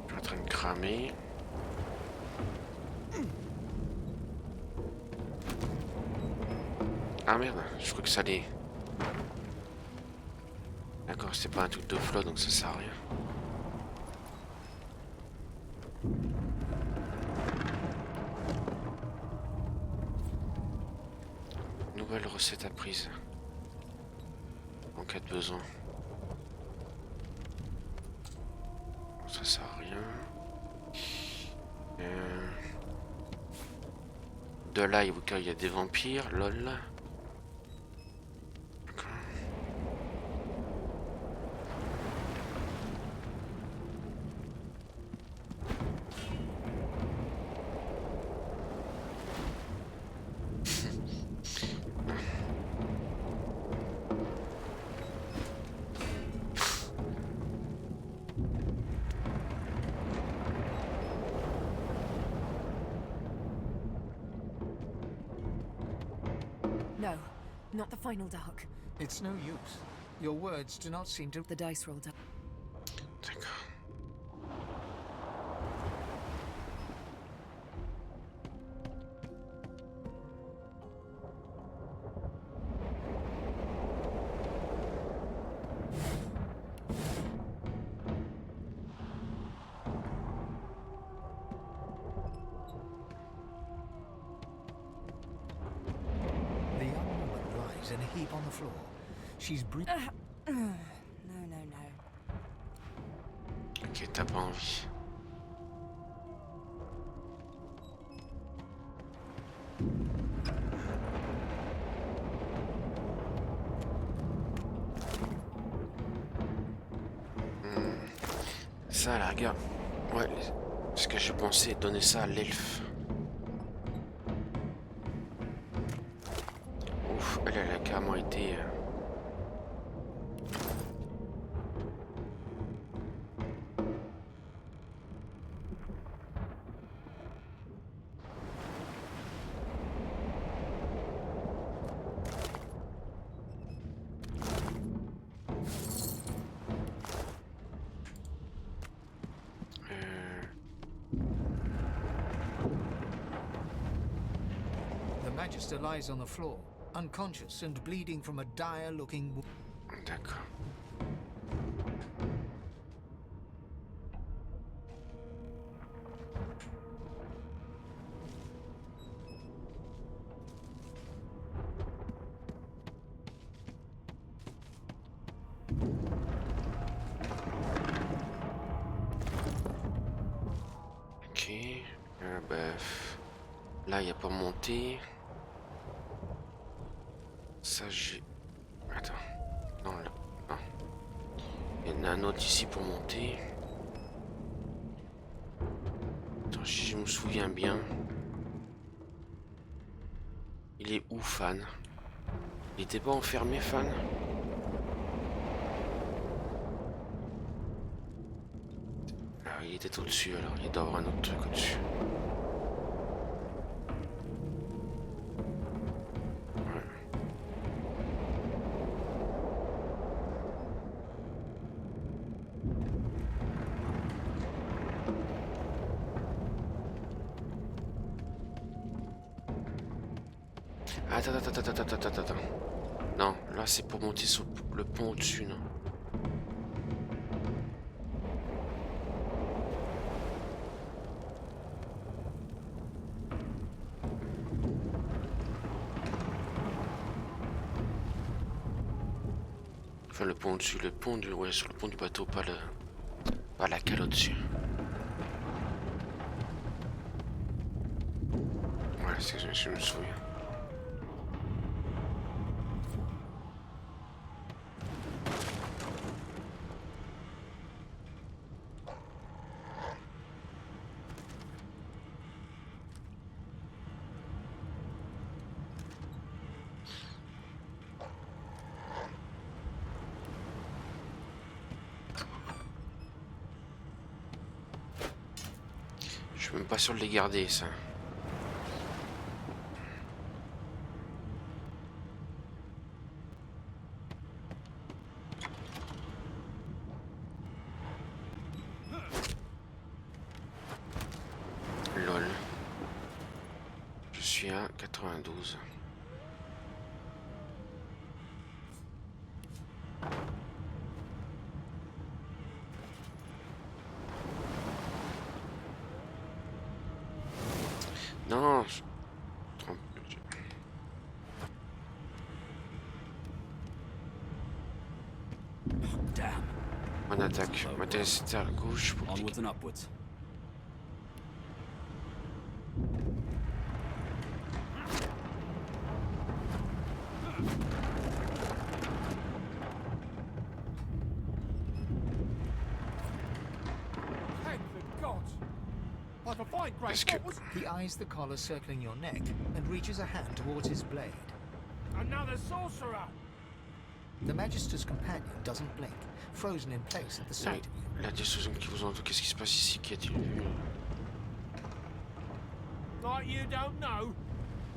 Speaker 1: Je suis en train de cramer. Ah merde, je crois que ça allait. D'accord, c'est pas un truc de flot donc ça sert à rien. Nouvelle recette apprise. En cas de besoin. Ça sert à rien. De là, il y a des vampires, lol.
Speaker 20: No, not the final dark.
Speaker 13: It's no use. Your words do not seem to...
Speaker 20: The dice rolled up.
Speaker 1: D'accord.
Speaker 13: The young woman lies in a heap on the floor. She's breathing...
Speaker 20: No.
Speaker 1: Ok, t'as pas envie. Ça, la rigueur. Ouais, parce que je pensais donner ça à l'elfe. Ouf, elle a carrément été...
Speaker 13: Magister lies on the floor, unconscious and bleeding from a dire-looking wound.
Speaker 1: D'accord. Ok. Bah, là, il n'y a pas monté. Ça, j'ai... Attends. Non, là. Non. Il y en a un autre ici pour monter. Attends, si je me souviens bien. Il est où, Fan? Il était pas enfermé, Fan? Ah, il était au-dessus, alors. Il doit y avoir un autre truc au-dessus. Attends. Non, là c'est pour monter sur le pont au-dessus, non? Enfin le pont au-dessus, le pont du... Ouais, sur le pont du bateau, pas la cale au-dessus. Ouais, c'est que je me souviens. Je suis même pas sûr de les garder, ça. Lol. Je suis à 92. Non, je... On attaque. On va tester à gauche pour cliquer.
Speaker 2: Onwards and upwards.
Speaker 13: Est-ce que... He eyes the collar circling your neck and reaches a hand towards his blade.
Speaker 10: Another sorcerer!
Speaker 13: The Magister's companion doesn't blink, frozen in place at the sight of you.
Speaker 1: La discussion qui vous entend, qu'est-ce qui se passe ici? Qui a-t-il vu?
Speaker 10: Like you don't know?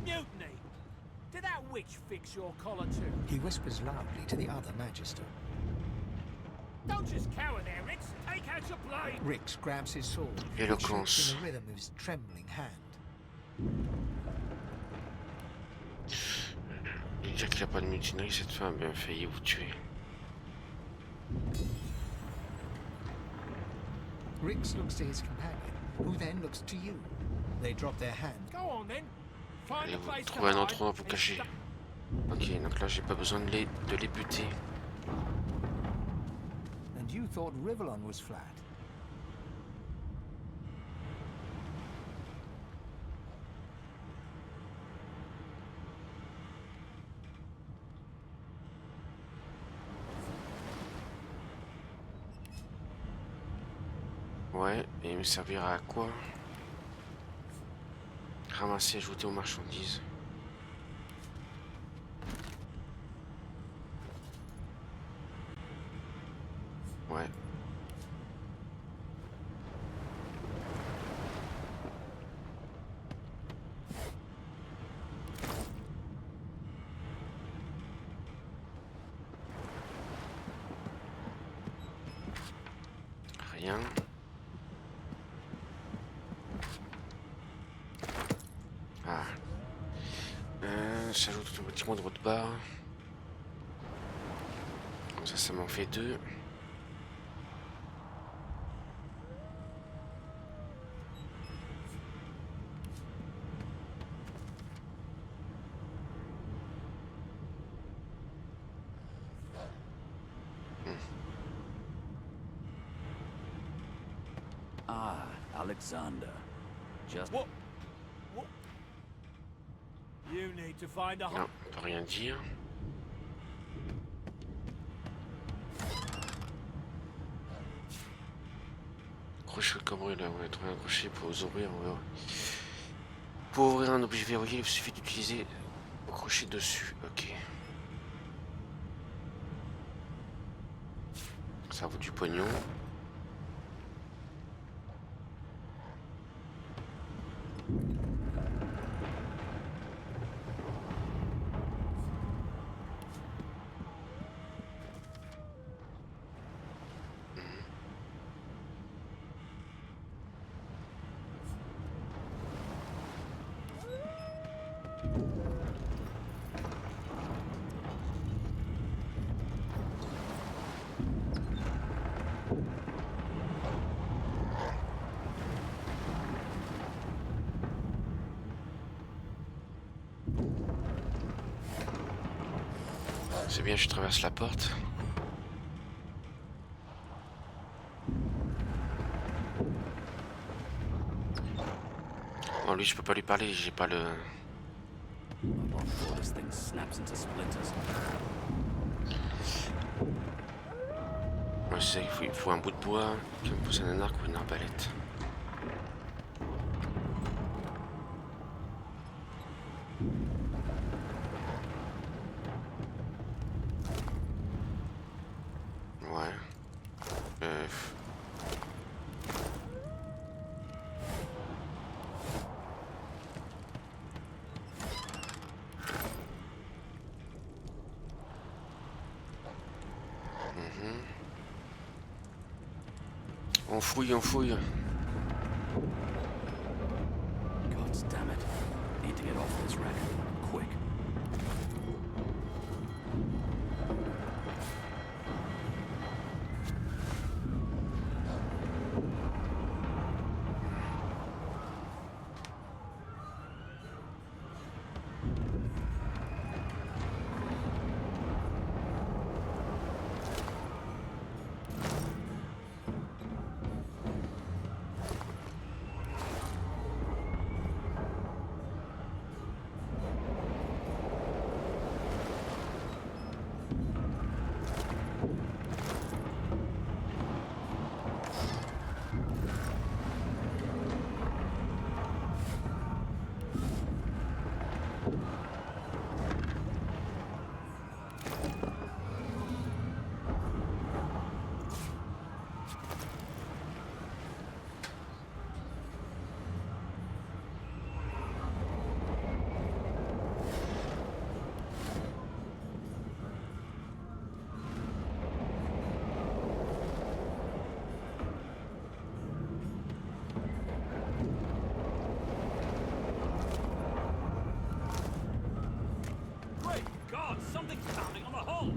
Speaker 10: Mutiny! Did that witch fix your collar too?
Speaker 13: He whispers loudly to the other Magister.
Speaker 10: Don't just cower there, Rix! Take out your blade!
Speaker 13: Rix grabs his sword,
Speaker 1: Éloquence.
Speaker 13: in the rhythm of his trembling hand.
Speaker 1: Dire qu'il n'y a pas de mutinerie, cette femme a bien failli vous tuer.
Speaker 13: Rix looks to his companion, who then looks to you. They drop their hand.
Speaker 10: Go on then. Find
Speaker 1: Allez,
Speaker 10: a
Speaker 1: vous
Speaker 10: place to
Speaker 1: trouvez un
Speaker 10: hide
Speaker 1: endroit pour vous
Speaker 10: and
Speaker 1: cacher. Ok, donc là j'ai pas besoin de les buter.
Speaker 13: And you thought Rivellon was flat.
Speaker 1: Ouais, et il me servira à quoi? Ramasser, ajouter aux marchandises. Ouais. Rien. Ah. s'ajoute automatiquement dans votre barre. Comme ça m'en fait 2.
Speaker 2: Ah, Alexander. Just...
Speaker 10: What? You need to find a...
Speaker 1: Non, on peut rien dire. Crochet comme brûle, là, on va trouver un crochet pour ouvrir. Pour ouvrir un objet verrouillé, il suffit d'utiliser le crochet dessus. Ok. Ça vaut du pognon. C'est bien, je traverse la porte. Bon, lui, je peux pas lui parler, j'ai pas le... Ouais, c'est ça, il faut un bout de bois qui me pousse un arc ou une arbalète. On fouille, on fouille.
Speaker 2: God damn it. Need to get off this wreck. Quick.
Speaker 16: God, something's pounding on the hull!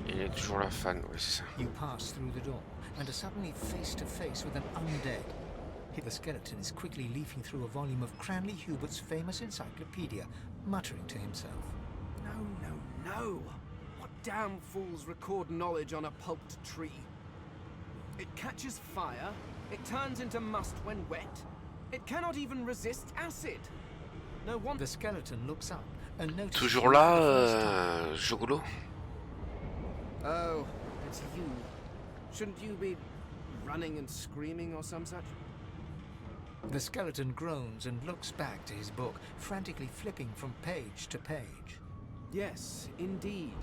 Speaker 1: Il est toujours la fan, ouais, c'est ça.
Speaker 13: You pass through the door and are suddenly face to face with an undead. The skeleton is quickly leafing through a volume of Cranley Hubert's famous encyclopedia, muttering to himself.
Speaker 7: No. What damn fools record knowledge on a pulped tree? It catches fire, it turns into must when wet, it cannot even resist acid. No wonder. The skeleton looks up and notices.
Speaker 1: Toujours là, Jogolo.
Speaker 7: Oh, it's you. Shouldn't you be running and screaming or some such? The skeleton groans and looks back to his book, frantically flipping from page to page. Yes, indeed.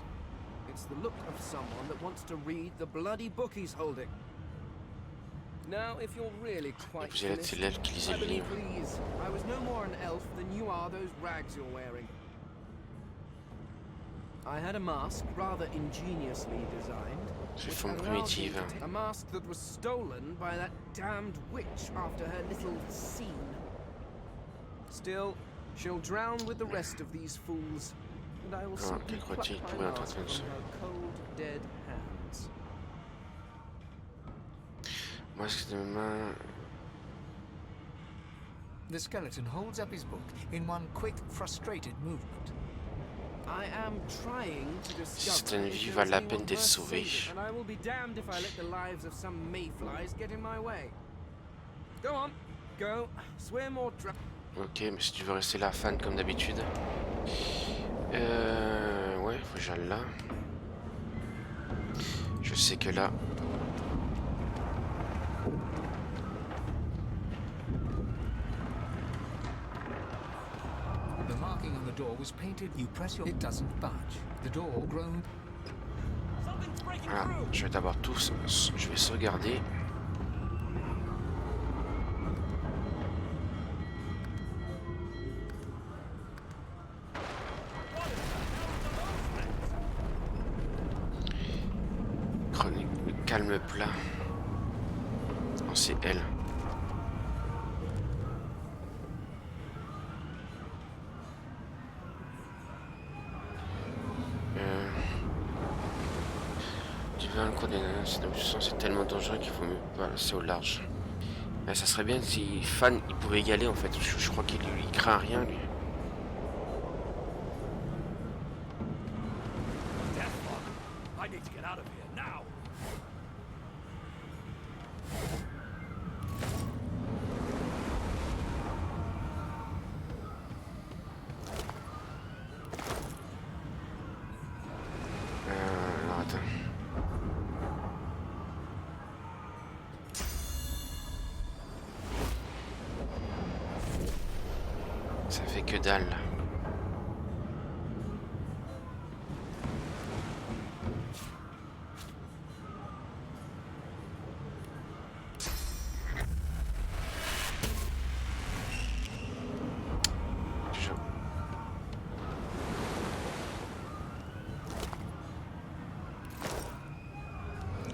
Speaker 7: It's the look of someone that wants to read the bloody book he's holding. Now, if you're really quite finished, I believe, please, I was no more an elf than you are those rags you're wearing. I had a mask rather ingeniously designed. A mask that was stolen by that damned witch after her little scene. Still, she'll drown with the rest of these fools, and I will simply pluck my mask from her cold, dead hands. The skeleton holds up his book in one quick, frustrated movement. I am trying to discover and I will be damned if I let the lives of some mayflies get in my way. Go on, go, swim or drown.
Speaker 1: Ok, mais si tu veux rester là, fan comme d'habitude. Ouais, faut que j'aille là. Je sais que là.
Speaker 7: The marking on the door was painted. You press your. It doesn't budge. The door groaned.
Speaker 1: Voilà, je vais d'abord tous. Je vais sauvegarder. Chronique, calme plat. Oh, c'est elle. C'est tellement dangereux qu'il faut mieux pas laisser au large. Mais ça serait bien si Fan il pouvait y aller en fait. Je crois qu'il craint rien lui. Alors attends. Ça fait que dalle.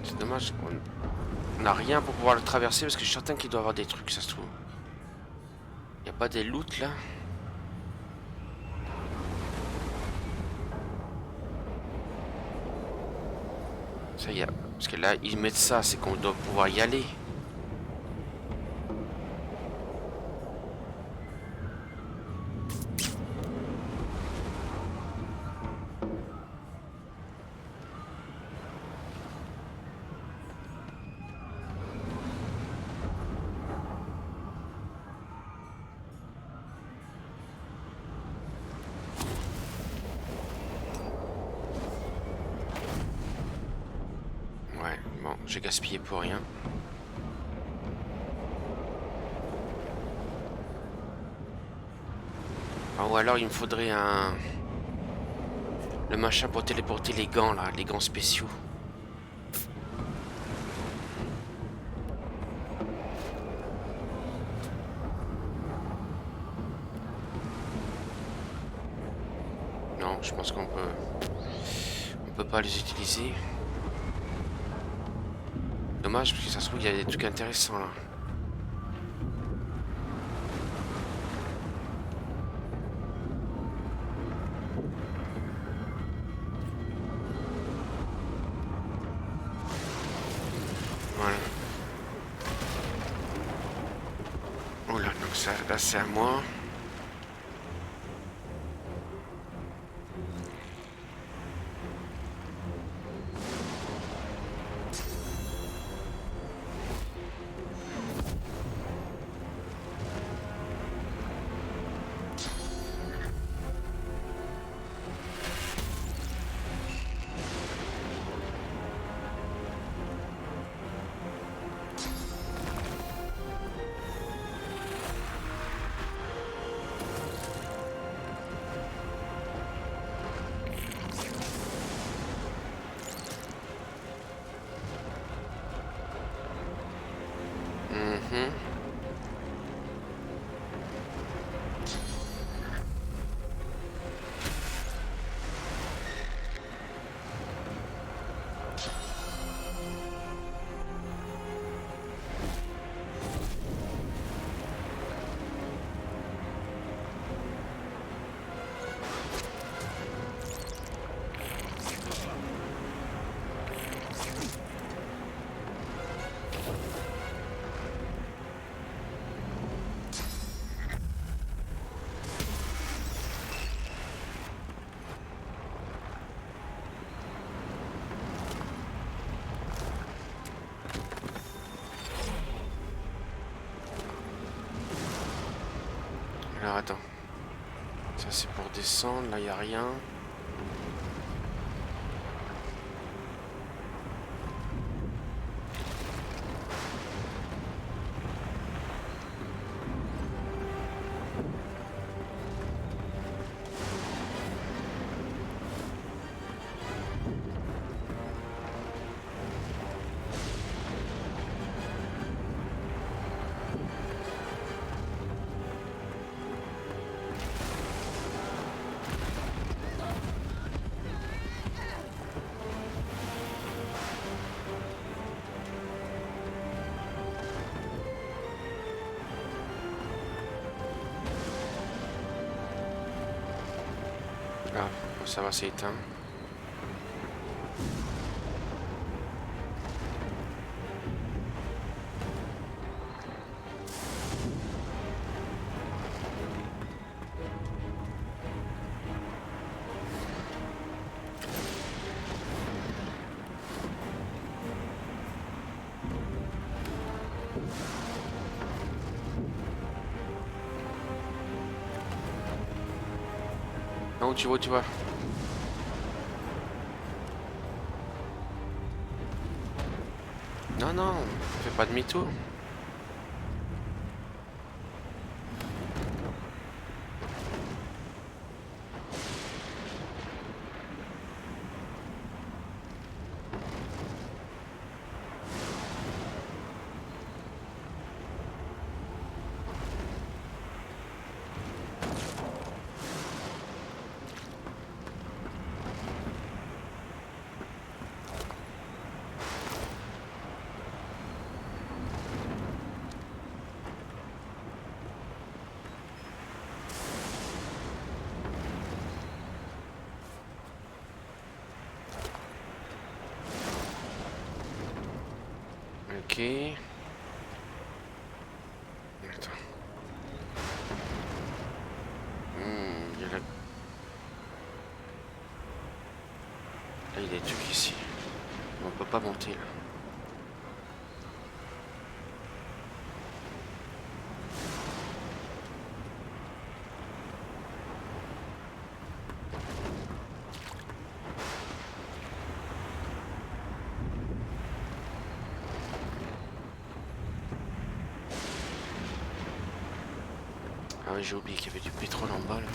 Speaker 1: C'est dommage, on n'a rien pour pouvoir le traverser parce que je suis certain qu'il doit y avoir des trucs, ça se trouve. Il n'y a pas des loots là? Ça y est, parce que là ils mettent ça, c'est qu'on doit pouvoir y aller. Bon, j'ai gaspillé pour rien. Ah, ou alors il me faudrait un... le machin pour téléporter les gants là, les gants spéciaux. Non, je pense qu'on peut pas les utiliser. Dommage parce que ça se trouve il y a des trucs intéressants là. Voilà. Oh là, donc ça, là c'est à moi. Alors attends. Ça c'est pour descendre, là il n'y a rien. Ah, ça va, c'est éteint. Non, tu vois. Non, fais pas demi-tour. Ok. Attends. Il y a là, il y a des trucs ici. On peut pas monter là. Ah oui, j'ai oublié qu'il y avait du pétrole en bas là.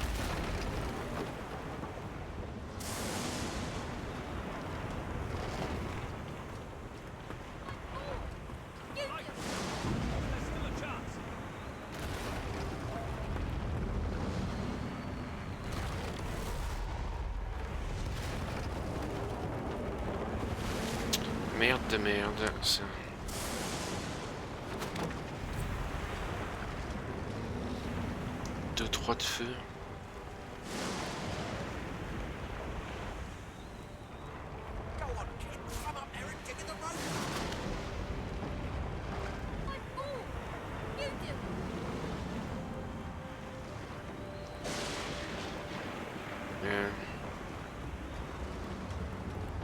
Speaker 1: Merde, ça. Deux, trois de feu.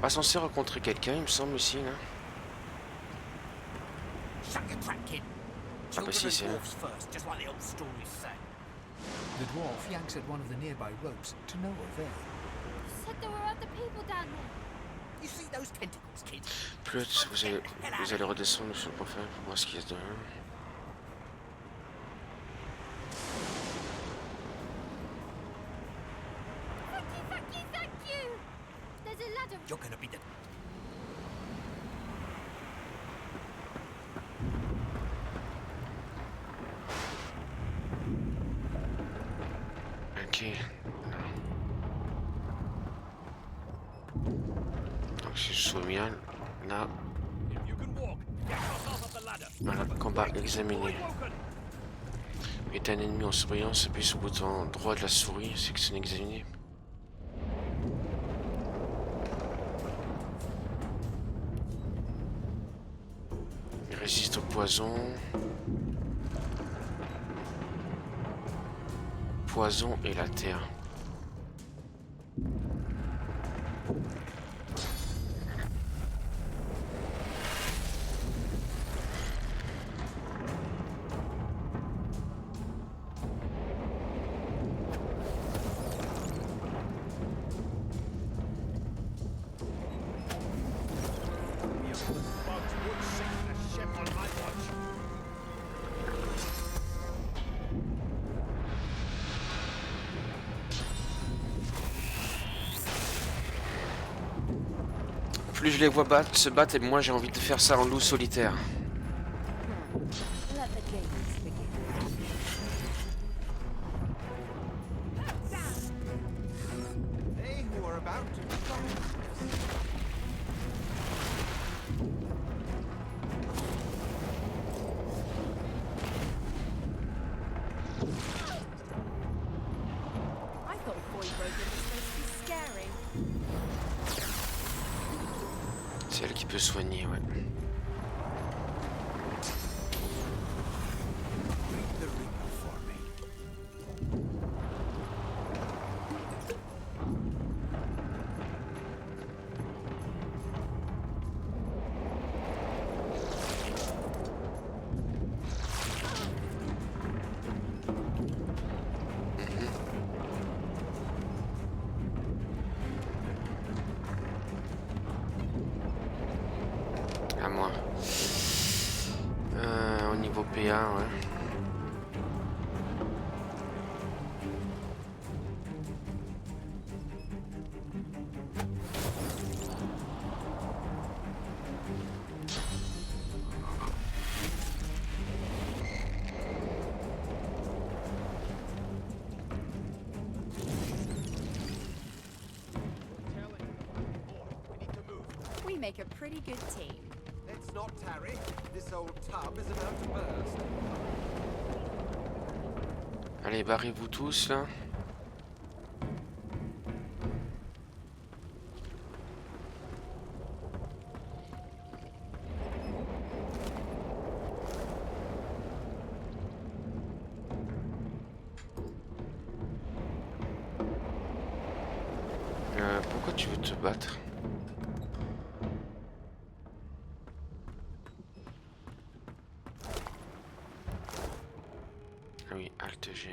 Speaker 1: Pas censé rencontrer quelqu'un, il me semble ici là. Ah bah si, c'est...
Speaker 13: The dwarf yanks at one of the nearby ropes to no avail.
Speaker 17: Said there were other people down there. You see those tentacles, kid?
Speaker 1: Plus vous allez redescendre sur le profil pour voir ce qu'il y a dedans.
Speaker 17: Thank you! There's a ladder.
Speaker 19: You're gonna be the...
Speaker 1: soumis. Là. Voilà, combat examiné. Est un ennemi en surveillance, appuie sur le bouton droit de la souris, section examinée. Il résiste au poison. Poison et la terre. Plus je les vois se battre, et moins j'ai envie de faire ça en loup solitaire. C'est elle qui peut soigner, ouais. À moi. Au niveau PA, ouais.
Speaker 6: We make a pretty good team.
Speaker 3: Let's not tarry. This old tub is about to burst.
Speaker 1: Allez, barrez-vous tous là. Pourquoi tu veux te battre? Ah oui, Alt G.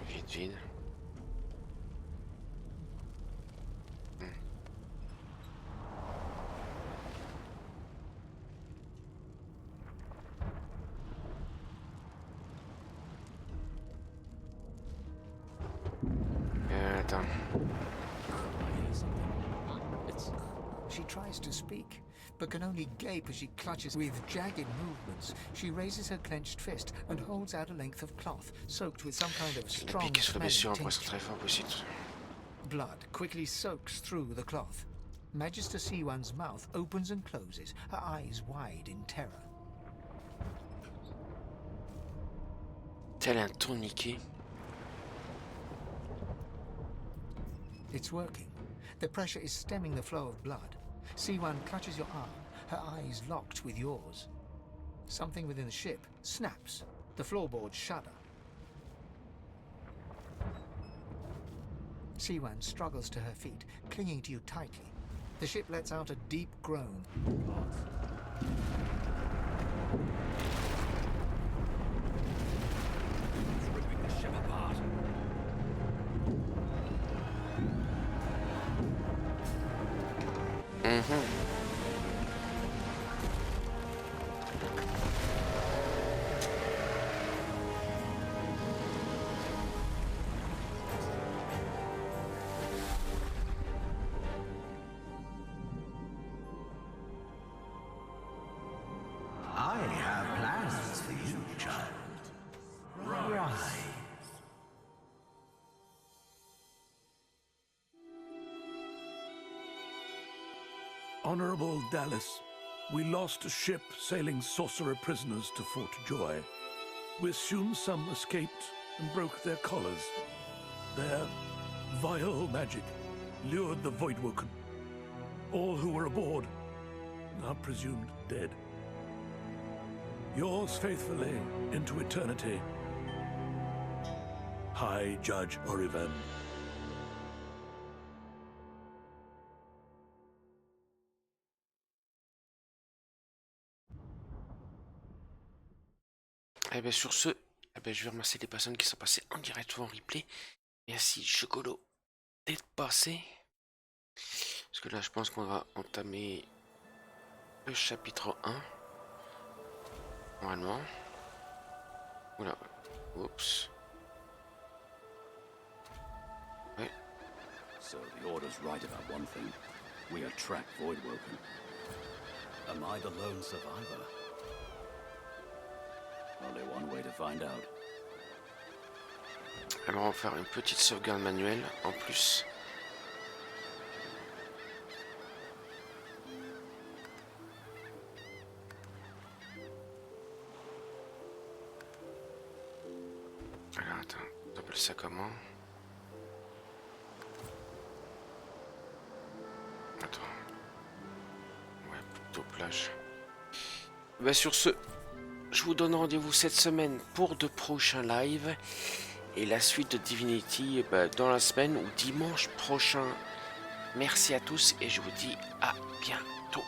Speaker 1: Vide. Attends.
Speaker 13: She tries to speak, but can only gape as she clutches with jagged movements. She raises her clenched fist and holds out a length of cloth soaked with some kind of strong smelling tincture. Blood quickly soaks through the cloth. Magister C1's mouth opens and closes, her eyes wide in terror.
Speaker 1: Tel un tourniquet.
Speaker 13: It's working. The pressure is stemming the flow of blood. C1 clutches your arm, her eyes locked with yours. Something within the ship snaps. The floorboards shudder. C1 struggles to her feet, clinging to you tightly. The ship lets out a deep groan.
Speaker 19: Ripping the ship apart.
Speaker 8: I have plans for
Speaker 21: Honorable Dallas, we lost a ship sailing sorcerer prisoners to Fort Joy. We assume some escaped and broke their collars. Their vile magic lured the Voidwoken. All who were aboard are presumed dead. Yours faithfully into eternity, High Judge Orivan.
Speaker 1: Et bien sur ce, je vais remercier les personnes qui sont passées en direct ou en replay. Merci Chocolo d'être passé. Parce que là je pense qu'on va entamer le chapitre 1. Normalement. Oula. Oups. Ouais.
Speaker 2: So the Order's right about one thing. We attract Voidwoken. Am I the lone survivor? Only one way to find out.
Speaker 1: Alors on va faire une petite sauvegarde manuelle en plus. Alors attends, on appelle ça comment? Attends. Ouais, plutôt plage. Bah sur ce, je vous donne rendez-vous cette semaine pour de prochains lives. Et la suite de Divinity dans la semaine ou dimanche prochain. Merci à tous et je vous dis à bientôt.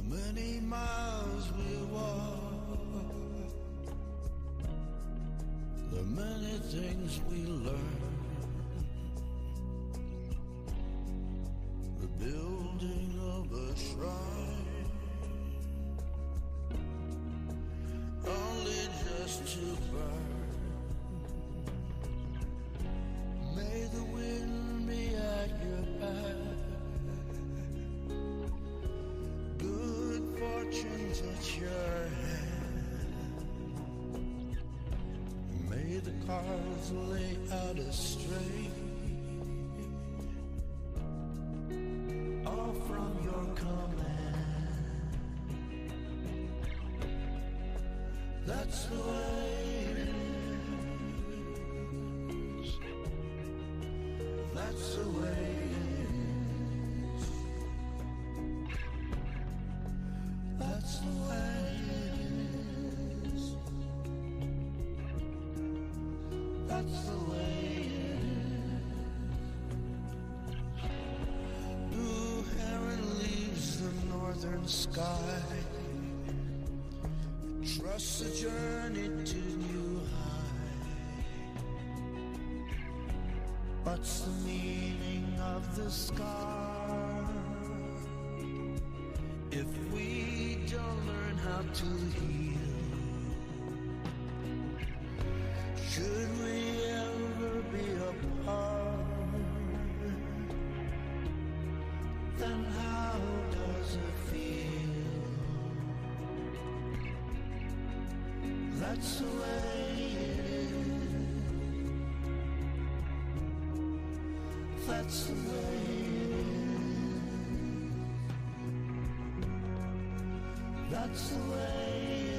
Speaker 22: Many miles we walk, the many things we learn, the building of a shrine, only just to burn. May the wind be at your back, fortune touch your hand. May the cards lay out astray, all from your command. That's the way it is. That's the way it is. That's the way it is. That's the way it is. Blue heron leaves the northern sky. Trust the journey to new high. What's the meaning of the scar? If we don't learn how to heal, should we ever be apart? Then how does it feel? That's the way it is. That's the way it is. That's the way